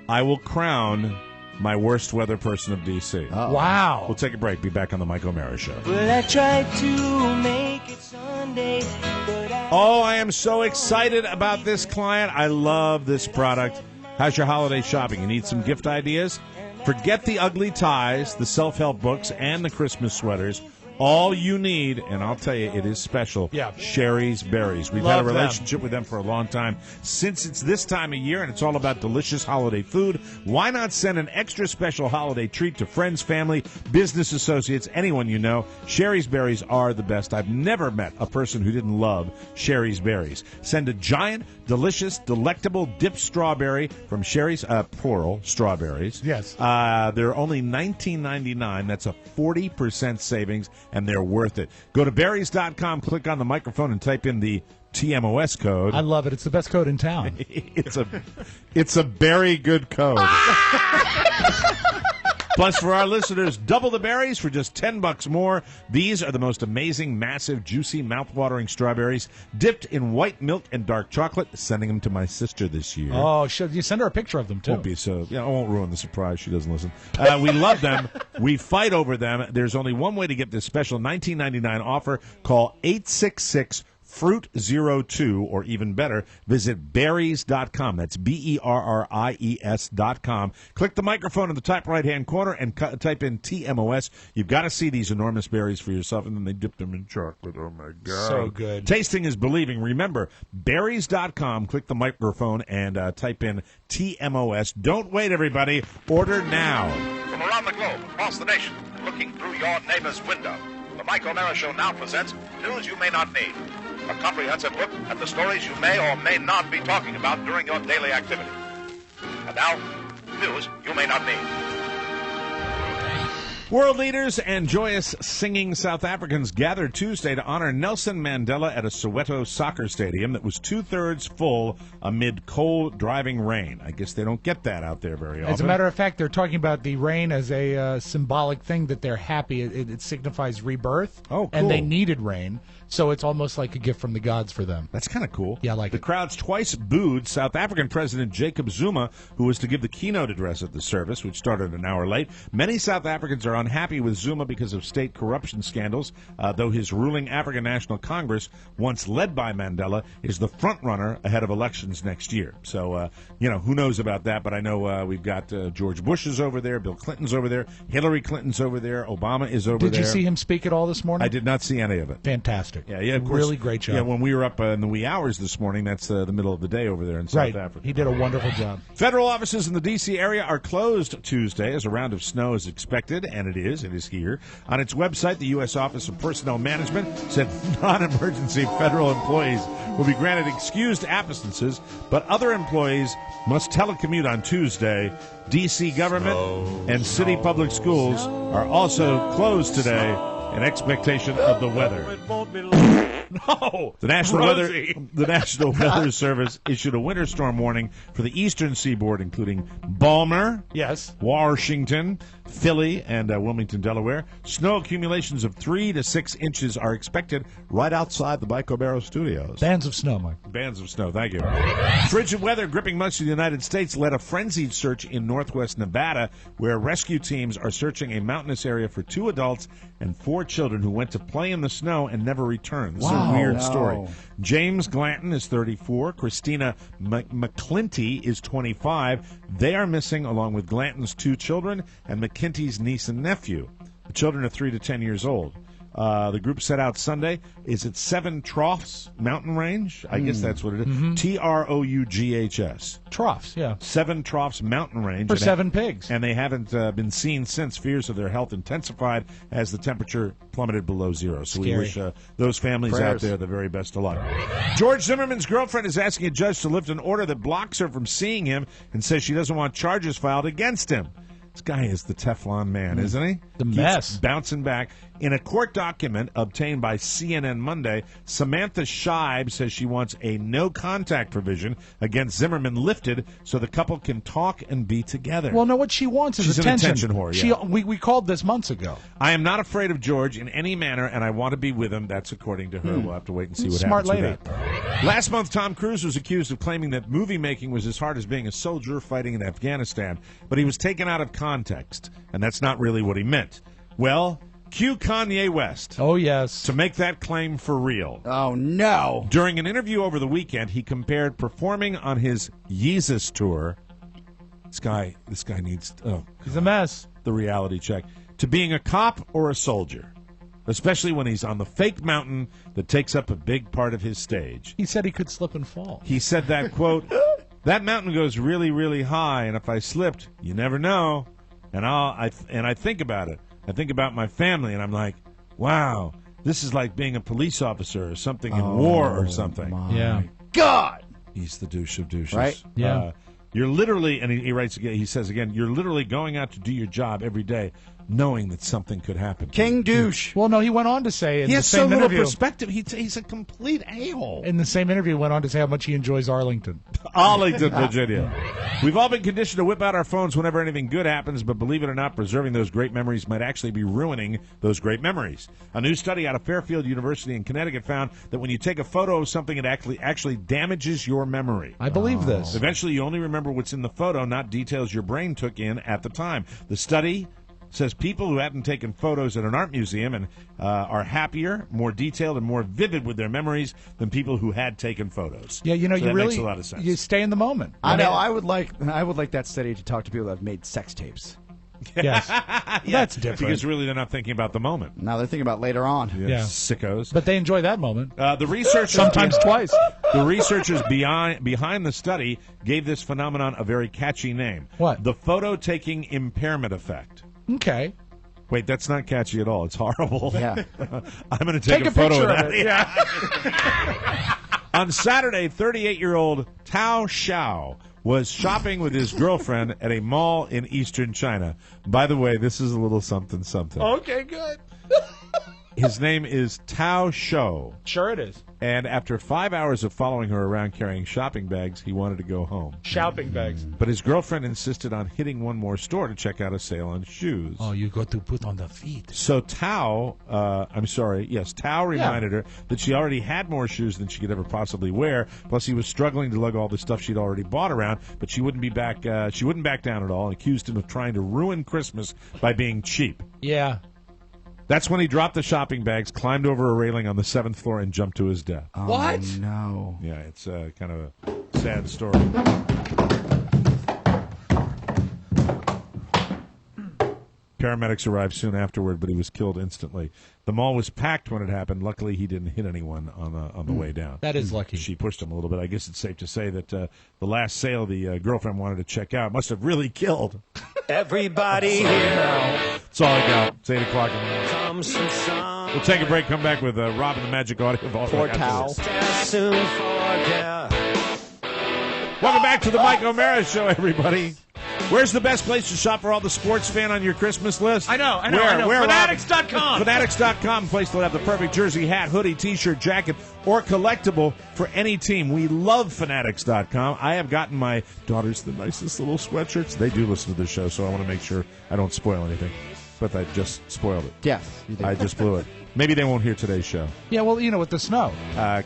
I will crown my worst weather person of D.C. Oh. Wow. We'll take a break. Be back on the Mike O'Mara Show. Well, I tried to make it Sunday, but I am so excited about this client. I love this product. How's your holiday shopping? You need some gift ideas? Forget the ugly ties, the self-help books, and the Christmas sweaters. All you need, and I'll tell you, it is special, Sherry's Berries. We've had a relationship with them for a long time. Since it's this time of year and it's all about delicious holiday food, why not send an extra special holiday treat to friends, family, business associates, anyone you know? Sherry's Berries are the best. I've never met a person who didn't love Sherry's Berries. Send a giant, delicious, delectable dipped strawberry from Sherry's, plural, strawberries. Yes. They're only $19.99. That's a 40% savings. And they're worth it. Go to berries.com, click on the microphone, and type in the TMOS code. I love it. It's the best code in town. It's a very good code. Plus, for our listeners, double the berries for just $10 more. These are the most amazing, massive, juicy, mouth-watering strawberries dipped in white milk and dark chocolate. Sending them to my sister this year. Oh, should you send her a picture of them, too? Won't be so. I won't ruin the surprise. She doesn't listen. We love them. We fight over them. There's only one way to get this special $19.99 offer. Call 866 Fruit 02, or even better, visit berries.com. That's BERRIES.com. Click the microphone in the top right-hand corner and type in TMOS. You've got to see these enormous berries for yourself, and then they dip them in chocolate. Oh, my God. So good. Tasting is believing. Remember, berries.com. Click the microphone and type in TMOS. Don't wait, everybody. Order now. From around the globe, across the nation, looking through your neighbor's window, the Mike O'Mara Show now presents News You May Not Need. A comprehensive look at the stories you may or may not be talking about during your daily activity. And now, news you may not need. World leaders and joyous singing South Africans gathered Tuesday to honor Nelson Mandela at a Soweto soccer stadium that was two-thirds full amid cold, driving rain. I guess they don't get that out there very often. As a matter of fact, they're talking about the rain as a symbolic thing that they're happy. It signifies rebirth. Oh, cool. And they needed rain, so it's almost like a gift from the gods for them. That's kind of cool. Yeah, I like it. The crowds twice booed South African President Jacob Zuma, who was to give the keynote address at the service, which started an hour late. Many South Africans are unhappy with Zuma because of state corruption scandals, though his ruling African National Congress, once led by Mandela, is the front runner ahead of elections next year. So, who knows about that, but I know we've got George Bush is over there, Bill Clinton's over there, Hillary Clinton's over there, Obama is over there. Did you see him speak at all this morning? I did not see any of it. Fantastic. Yeah, of course. Really great job. Yeah, when we were up in the wee hours this morning, that's the middle of the day over there in South Africa. He did a wonderful job. Federal offices in the D.C. area are closed Tuesday as a round of snow is expected, and it is here. On its website, the U.S. Office of Personnel Management said non-emergency federal employees will be granted excused absences, but other employees must telecommute on Tuesday. D.C. government and city public schools are also closed today in expectation of the weather. No, the National Weather Service issued a winter storm warning for the eastern seaboard, including Balmer, Washington, Philly, and Wilmington, Delaware. Snow accumulations of 3 to 6 inches are expected right outside the Mike O'Mara studios. Bands of snow, Mike. Bands of snow, thank you. Frigid weather gripping much of the United States led a frenzied search in northwest Nevada, where rescue teams are searching a mountainous area for 2 adults and 4 children who went to play in the snow and never returned. This is a weird story. James Glanton is 34. Christina McClinty is 25. They are missing along with Glanton's 2 children and McKinty's niece and nephew. The children are 3 to 10 years old. The group set out Sunday. Is it Seven Troughs Mountain Range? I guess that's what it is. Troughs. Troughs, yeah. Seven Troughs Mountain Range. For 7 pigs. And they haven't been seen since. Fears of their health intensified as the temperature plummeted below zero. So we wish those families out there the very best of luck. George Zimmerman's girlfriend is asking a judge to lift an order that blocks her from seeing him and says she doesn't want charges filed against him. This guy is the Teflon man, isn't he? The Keeps mess. Bouncing back. In a court document obtained by CNN Monday, Samantha Scheib says she wants a no-contact provision against Zimmerman lifted so the couple can talk and be together. Well, no, what she wants is She's attention. an attention whore, yeah. We called this months ago. I am not afraid of George in any manner, and I want to be with him. That's according to her. We'll have to wait and see what Smart happens lady. with that. Last month, Tom Cruise was accused of claiming that movie making was as hard as being a soldier fighting in Afghanistan, but he was taken out of context, and that's not really what he meant. Well, cue Kanye West. Oh, yes. To make that claim for real. Oh, no. During an interview over the weekend, he compared performing on his Yeezus tour. This guy needs he's a mess. The reality check. To being a cop or a soldier, especially when he's on the fake mountain that takes up a big part of his stage. He said he could slip and fall. He said that, quote, that mountain goes really, really high, and if I slipped, you never know. And I think about it. I think about my family, and I'm like, wow, this is like being a police officer or something in war or something. Yeah. God! He's the douche of douches. Right? Yeah. You're literally, and he writes again, he says again, you're literally going out to do your job every day knowing that something could happen. King douche. Well, no, he went on to say in He the has so same little interview. perspective. He's a complete a-hole. In the same interview, he went on to say how much he enjoys Arlington. Arlington, Virginia. We've all been conditioned to whip out our phones whenever anything good happens, but believe it or not, preserving those great memories might actually be ruining those great memories. A new study out of Fairfield University in Connecticut found that when you take a photo of something, it actually damages your memory. I believe this. Eventually, you only remember what's in the photo, not details your brain took in at the time. The study says people who hadn't taken photos at an art museum and are happier, more detailed, and more vivid with their memories than people who had taken photos. Yeah, you know, So you that really makes a lot of sense. you stay in the moment. I know. I would like that study to talk to people that have made sex tapes. Yes, that's different. Because really, they're not thinking about the moment. Now they're thinking about later on. Yeah. Sickos. But they enjoy that moment. The researchers Sometimes twice. The researchers behind the study gave this phenomenon a very catchy name. What? The photo-taking impairment effect. Okay. Wait, that's not catchy at all. It's horrible. Yeah. I'm going to take a photo picture of that. of it. Yeah. On Saturday, 38-year-old Tao Xiao was shopping with his girlfriend at a mall in eastern China. By the way, this is a little something. Okay, good. His name is Tao Shou. Sure it is. And after 5 hours of following her around carrying shopping bags, he wanted to go home. Shopping bags. But his girlfriend insisted on hitting one more store to check out a sale on shoes. Oh, you got to put on the feet. So Tao reminded her that she already had more shoes than she could ever possibly wear. Plus, he was struggling to lug all the stuff she'd already bought around, but she wouldn't back down at all, and accused him of trying to ruin Christmas by being cheap. Yeah. That's when he dropped the shopping bags, climbed over a railing on the 7th floor, and jumped to his death. Oh, What? No. Yeah, it's kind of a sad story. Paramedics arrived soon afterward, but he was killed instantly. The mall was packed when it happened. Luckily, he didn't hit anyone on the way down. That is lucky. She pushed him a little bit. I guess it's safe to say that the last sale the girlfriend wanted to check out must have really killed. Everybody here. That's all I got. It's 8 o'clock in the morning. We'll take a break, come back with Rob and the Magic Audio Vault. Poor Tao. Welcome back to the Mike O'Mara Show, everybody. Where's the best place to shop for all the sports fan on your Christmas list? I know. Where, Fanatics.com. Fanatics.com, place that'll have the perfect jersey, hat, hoodie, T-shirt, jacket, or collectible for any team. We love Fanatics.com. I have gotten my daughters the nicest little sweatshirts. They do listen to the show, so I want to make sure I don't spoil anything. But I just spoiled it. Yes, you did. I just blew it. Maybe they won't hear today's show. Yeah, well, with the snow.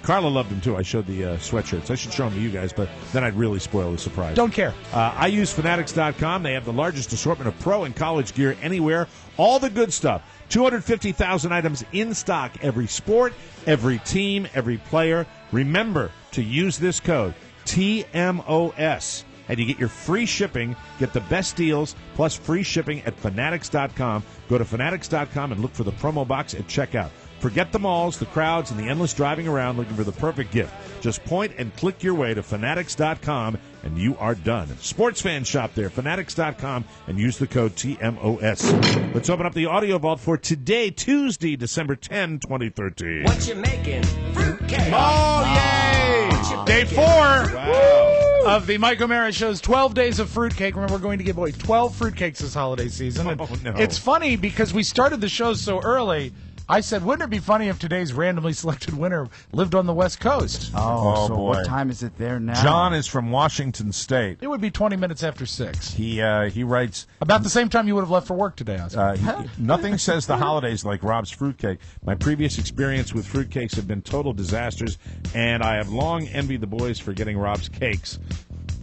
Carla loved them, too. I showed the sweatshirts. I should show them to you guys, but then I'd really spoil the surprise. Don't care. I use Fanatics.com. They have the largest assortment of pro and college gear anywhere. All the good stuff. 250,000 items in stock. Every sport, every team, every player. Remember to use this code, TMOS. And you get your free shipping, get the best deals, plus free shipping at Fanatics.com. Go to Fanatics.com and look for the promo box at checkout. Forget the malls, the crowds, and the endless driving around looking for the perfect gift. Just point and click your way to Fanatics.com, and you are done. Sports fans shop there, Fanatics.com, and use the code TMOS. Let's open up the audio vault for today, Tuesday, December 10, 2013. What you making? Fruitcake. Oh, yay! Day 4. Wow. of the Mike O'Mara Show's 12 Days of Fruitcake. Remember, we're going to give away 12 fruitcakes this holiday season. And it's funny because we started the show so early. I said, wouldn't it be funny if today's randomly selected winner lived on the West Coast? Oh, so boy. what time is it there now? John is from Washington State. It would be 20 minutes after 6. He writes... About the same time you would have left for work today, Oscar. Nothing says the holidays like Rob's fruitcake. My previous experience with fruitcakes have been total disasters, and I have long envied the boys for getting Rob's cakes.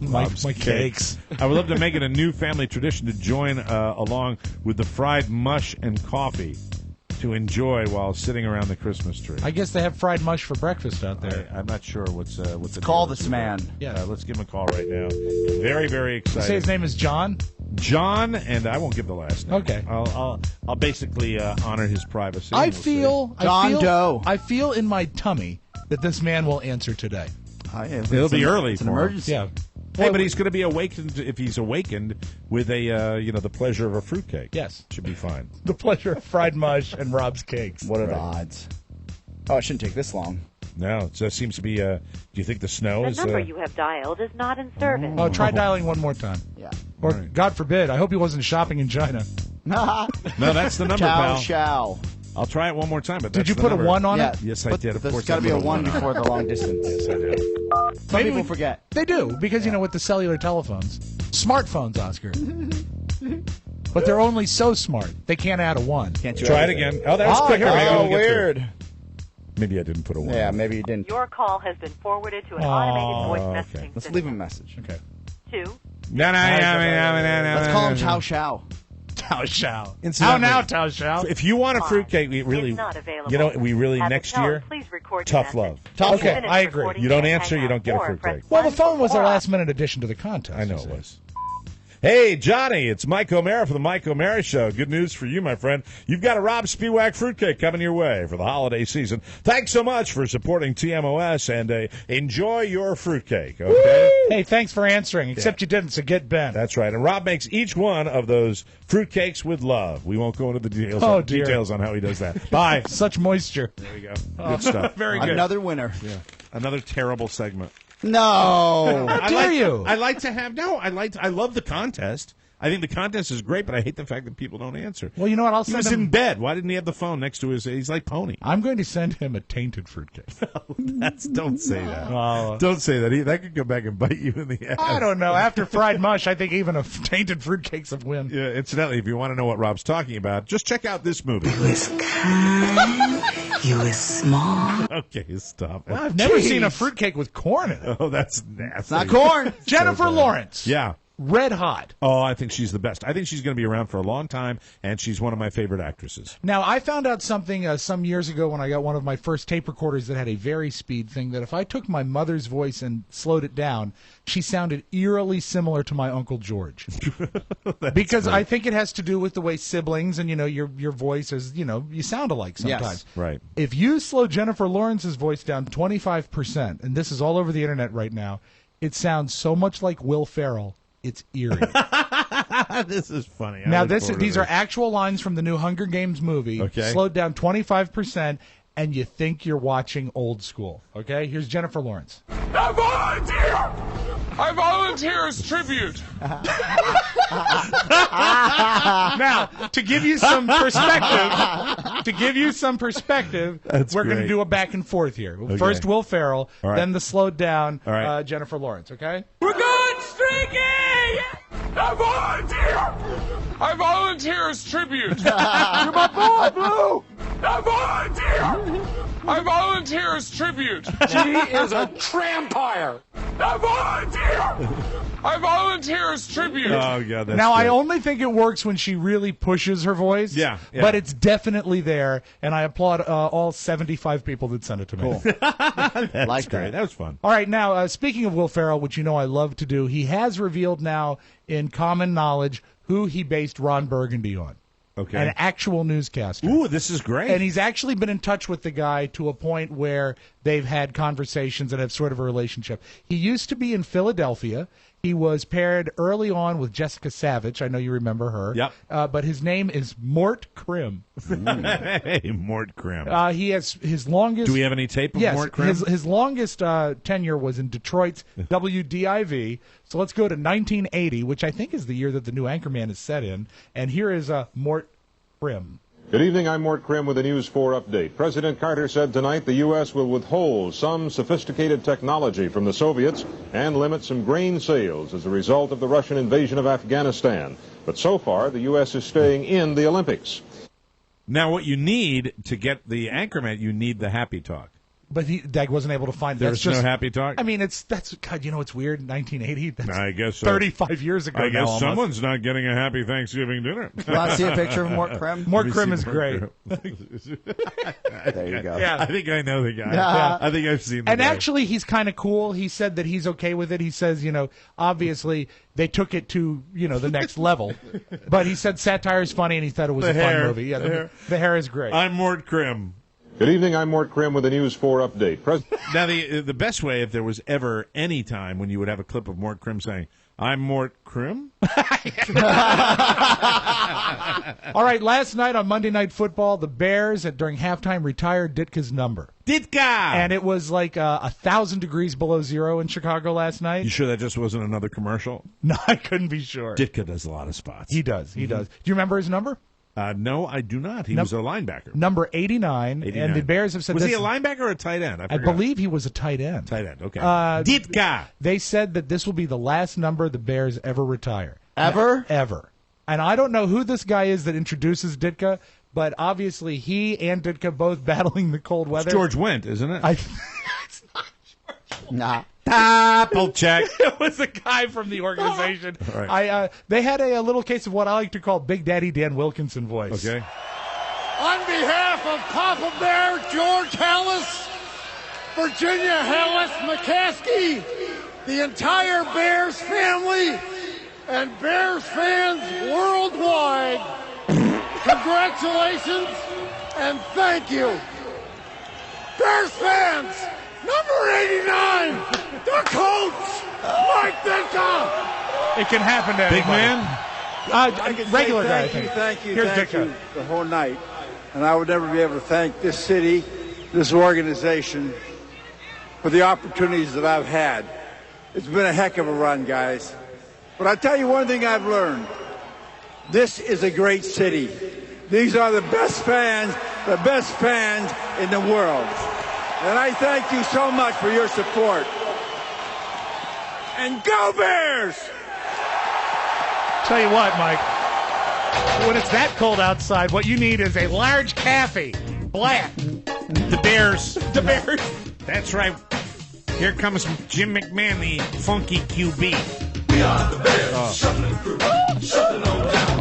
My cakes. I would love to make it a new family tradition to join along with the fried mush and coffee to enjoy while sitting around the Christmas tree. I guess they have fried mush for breakfast out there. I'm not sure what's the Call deal this man. Yeah. Let's give him a call right now. Very, very excited. Say his name is John? John, and I won't give the last name. Okay. I'll basically honor his privacy. I feel in my tummy that this man will answer today. It'll be early. It's an for him. emergency. Yeah. Hey, but he's going to be awakened if he's awakened with the pleasure of a fruitcake. Yes. Should be fine. The pleasure of fried mush and Rob's cakes. What are the odds? Oh, it shouldn't take this long. No, it seems to be, do you think the snow is... The number you have dialed is not in service. Oh, try dialing one more time. Yeah. Or, right. God forbid, I hope he wasn't shopping in China. No, that's the number, pal. Chow. I'll try it one more time. But did you put a 1 on it? Yes, I did. Of course, there's got to be a 1 before the long distance. Yes, I did. Some people forget. They do, because, with the cellular telephones. Smartphones, Oscar. But they're only so smart. They can't add a 1. Can't you try it again? Oh, that was quicker. Oh, weird. Maybe I didn't put a 1. Yeah, maybe you didn't. Your call has been forwarded to an automated voice messaging Let's system. leave a message. Okay. 2. No. Let's call him Chow Chow. Tao Shao. How now, Tao Shao? If you want a fruitcake, we really, next year, tough love. Okay, I agree. You don't answer, you don't get a fruitcake. Well, the phone was a last-minute addition to the contest. I know it was. Hey, Johnny, it's Mike O'Mara for the Mike O'Mara Show. Good news for you, my friend. You've got a Rob Spiewak fruitcake coming your way for the holiday season. Thanks so much for supporting TMOS, and enjoy your fruitcake, okay? Woo! Hey, thanks for answering, except you didn't, so get Ben. That's right. And Rob makes each one of those fruitcakes with love. We won't go into the details on how he does that. Bye. Such moisture. There we go. Good stuff. Very good. Another winner. Yeah. Another terrible segment. No. How dare you? I love the contest. I think the contest is great, but I hate the fact that people don't answer. Well, you know what? He was in bed. Why didn't he have the phone next to his? He's like Pony. I'm going to send him a tainted fruitcake. Don't say that. Don't say that. That could come back and bite you in the ass. I don't know. After fried mush, I think even a tainted fruitcake's a win. Yeah. Incidentally, if you want to know what Rob's talking about, just check out this movie. You is kind. You is small. Okay, stop. Well, I've never seen a fruitcake with corn in it. Oh, that's nasty. It's not corn. Jennifer Lawrence. Yeah. Red hot. Oh, I think she's the best. I think she's going to be around for a long time, and she's one of my favorite actresses. Now, I found out something some years ago when I got one of my first tape recorders that had a vari-speed thing, that if I took my mother's voice and slowed it down, she sounded eerily similar to my Uncle George. Because I think it has to do with the way siblings and, your voice is, you sound alike sometimes. Yes, right. If you slow Jennifer Lawrence's voice down 25%, and this is all over the internet right now, it sounds so much like Will Ferrell. It's eerie. This is funny. Now, these are actual lines from the new Hunger Games movie. Okay. Slowed down 25%, and you think you're watching old school. Okay? Here's Jennifer Lawrence. I volunteer! I volunteer as tribute. Now, to give you some perspective, we're going to do a back and forth here. Okay. First Will Ferrell, right. Then the slowed down right. Jennifer Lawrence, okay? We're going streaking! I volunteer! I volunteer as tribute. You're my boy, Blue! I volunteer! I volunteer as tribute. She is a trampire. I volunteer! I volunteer as tribute. Oh, God, that's Now, good. I only think it works when she really pushes her voice. Yeah. But it's definitely there, and I applaud all 75 people that sent it to me. Cool. That's like great. that. That was fun. All right, now, speaking of Will Ferrell, which I love to do, he has revealed now in common knowledge who he based Ron Burgundy on. Okay. An actual newscaster. Ooh, this is great. And he's actually been in touch with the guy to a point where they've had conversations and have sort of a relationship. He used to be in Philadelphia. He was paired early on with Jessica Savage. I know you remember her. Yep. But his name is Mort Krim. Hey, Mort Krim. He has his longest. Do we have any tape of Mort Krim? His longest tenure was in Detroit's WDIV. So let's go to 1980, which I think is the year that the new Anchorman is set in. And here is Mort Krim. Good evening, I'm Mort Krim with a News 4 update. President Carter said tonight the U.S. will withhold some sophisticated technology from the Soviets and limit some grain sales as a result of the Russian invasion of Afghanistan. But so far, the U.S. is staying in the Olympics. Now, what you need to get the Anchorman, you need the happy talk. But Dag wasn't able to find. There's no happy talk. I mean, God. You know, it's weird. 1980. That's I guess so. 35 years ago. I guess now, someone's not getting a happy Thanksgiving dinner. Want to see a picture of Mort Krim? Mort Krim is great. There you go. Yeah. I think I know the guy. Yeah. I think I've seen the And guy. actually, he's kind of cool. He said that he's okay with it. He says, obviously they took it to, the next level. But he said satire is funny, and he thought it was a fun movie. Yeah, the hair is great. I'm Mort Krim. Good evening, I'm Mort Krim with a News 4 update. Now, the best way, if there was ever any time when you would have a clip of Mort Krim saying, I'm Mort Krim? All right, last night on Monday Night Football, the Bears, during halftime, retired Ditka's number. Ditka! And it was like 1,000 degrees below zero in Chicago last night. You sure that just wasn't another commercial? No, I couldn't be sure. Ditka does a lot of spots. He does. Do you remember his number? No, I do not. He was a linebacker. Number 89. And the Bears have said Was he a linebacker or a tight end? I believe he was a tight end. Tight end, okay. Ditka! They said that this will be the last number the Bears ever retire. Ever? Ever. And I don't know who this guy is that introduces Ditka, but obviously he and Ditka both battling the cold weather. It's George Wendt, isn't it? It's not George Wendt. Nah. Double check. It was a guy from the organization. Right. They had a little case of what I like to call Big Daddy Dan Wilkinson voice. Okay. On behalf of Papa Bear, George Hallis, Virginia Hallis McCaskey, the entire Bears family, and Bears fans worldwide, congratulations and thank you. Bears fans, number 89, the coach, Mike Ditka. It can happen to Big anybody. man? Regular guy, I Thank you, think. thank you, Here's thank Ditka. you the whole night. And I would never be able to thank this city, this organization, for the opportunities that I've had. It's been a heck of a run, guys. But I tell you one thing I've learned. This is a great city. These are the best fans in the world. And I thank you so much for your support. And go Bears! Tell you what, Mike, when it's that cold outside, what you need is a large cafe, black. The Bears. The Bears. That's right. Here comes Jim McMahon, the funky QB. We are the Bears, shuffling through, shuffling on down.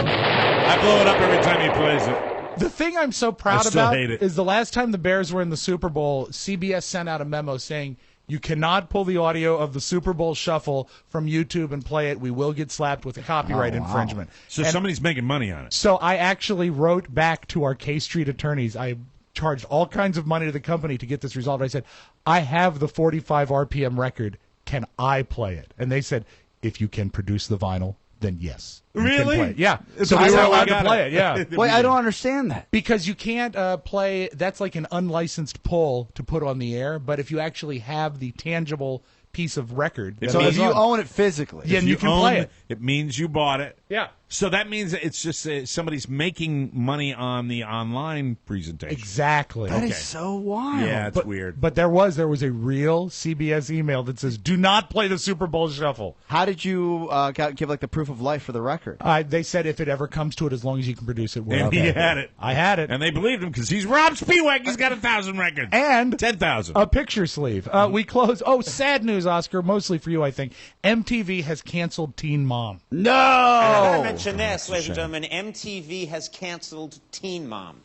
I blow it up every time he plays it. The thing I'm so proud still about hate it. is the last time the Bears were in the Super Bowl, CBS sent out a memo saying, you cannot pull the audio of the Super Bowl shuffle from YouTube and play it. We will get slapped with a copyright infringement. So somebody's making money on it. So I actually wrote back to our K Street attorneys. I charged all kinds of money to the company to get this resolved. I said, I have the 45 RPM record. Can I play it? And they said, if you can produce the vinyl, then yes. You can Really? play it. Yeah. It's So we awesome. were allowed I to got play it. it. Yeah. Wait, I don't understand that. Because you can't play, that's like an unlicensed pull to put on the air, but if you actually have the tangible piece of record. So if you own it physically. Yeah, If and you can own play it. It means you bought it. Yeah. So that means that it's just somebody's making money on the online presentation. Exactly. That is Okay. so wild. Yeah, it's weird. But there was a real CBS email that says, do not play the Super Bowl shuffle. How did you give like the proof of life for the record? They said if it ever comes to it, as long as you can produce it, we're And okay. he had it. I had it. And they believed him because he's Rob Spiewak. He's got 1,000 records. And 10,000. a picture sleeve. We close. Oh, sad news, Oscar, mostly for you, I think. MTV has canceled Teen Mom. No! I gotta mention this, ladies and gentlemen. MTV has canceled Teen Mom.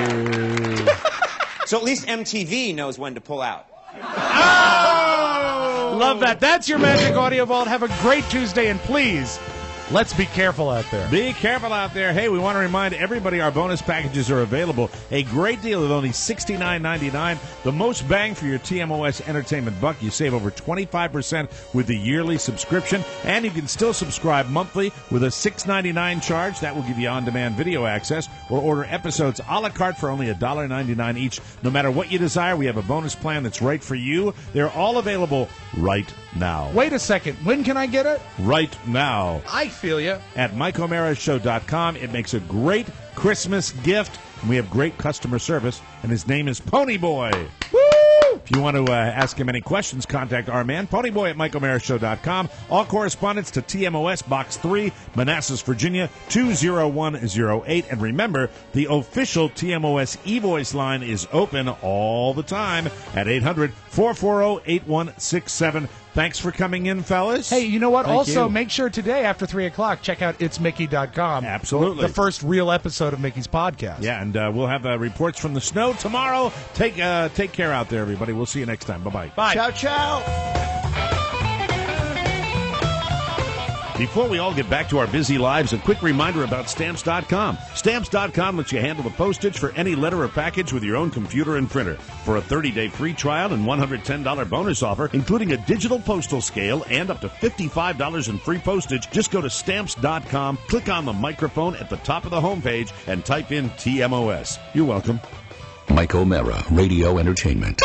Yeah. So at least MTV knows when to pull out. Oh! Love that. That's your Magic Audio Vault. Have a great Tuesday, and please Let's be careful out there. Be careful out there. Hey, we want to remind everybody our bonus packages are available. A great deal at only $69.99. The most bang for your TMOS entertainment buck. You save over 25% with the yearly subscription, and you can still subscribe monthly with a $6.99 charge. That will give you on-demand video access, or order episodes a la carte for only $1.99 each. No matter what you desire, we have a bonus plan that's right for you. They're all available right now. Wait a second. When can I get it? Right now. I feel you. At MikeO'MaraShow.com. It makes a great Christmas gift. And we have great customer service, and his name is Ponyboy. Woo! If you want to ask him any questions, contact our man, Ponyboy at MikeO'MaraShow.com. All correspondence to TMOS Box 3, Manassas, Virginia, 20108. And remember, the official TMOS e-voice line is open all the time at 800-440-8167. Thanks for coming in, fellas. Hey, you know what? Thank also, you. make sure today after 3 o'clock, check out itsmickey.com. Absolutely. The first real episode of Mickey's podcast. Yeah, and we'll have reports from the snow tomorrow. Take care out there, everybody. We'll see you next time. Bye-bye. Bye. Ciao, ciao. Before we all get back to our busy lives, a quick reminder about Stamps.com. Stamps.com lets you handle the postage for any letter or package with your own computer and printer. For a 30-day free trial and $110 bonus offer, including a digital postal scale and up to $55 in free postage, just go to Stamps.com, click on the microphone at the top of the homepage, and type in TMOS. You're welcome. Mike O'Mara, Radio Entertainment.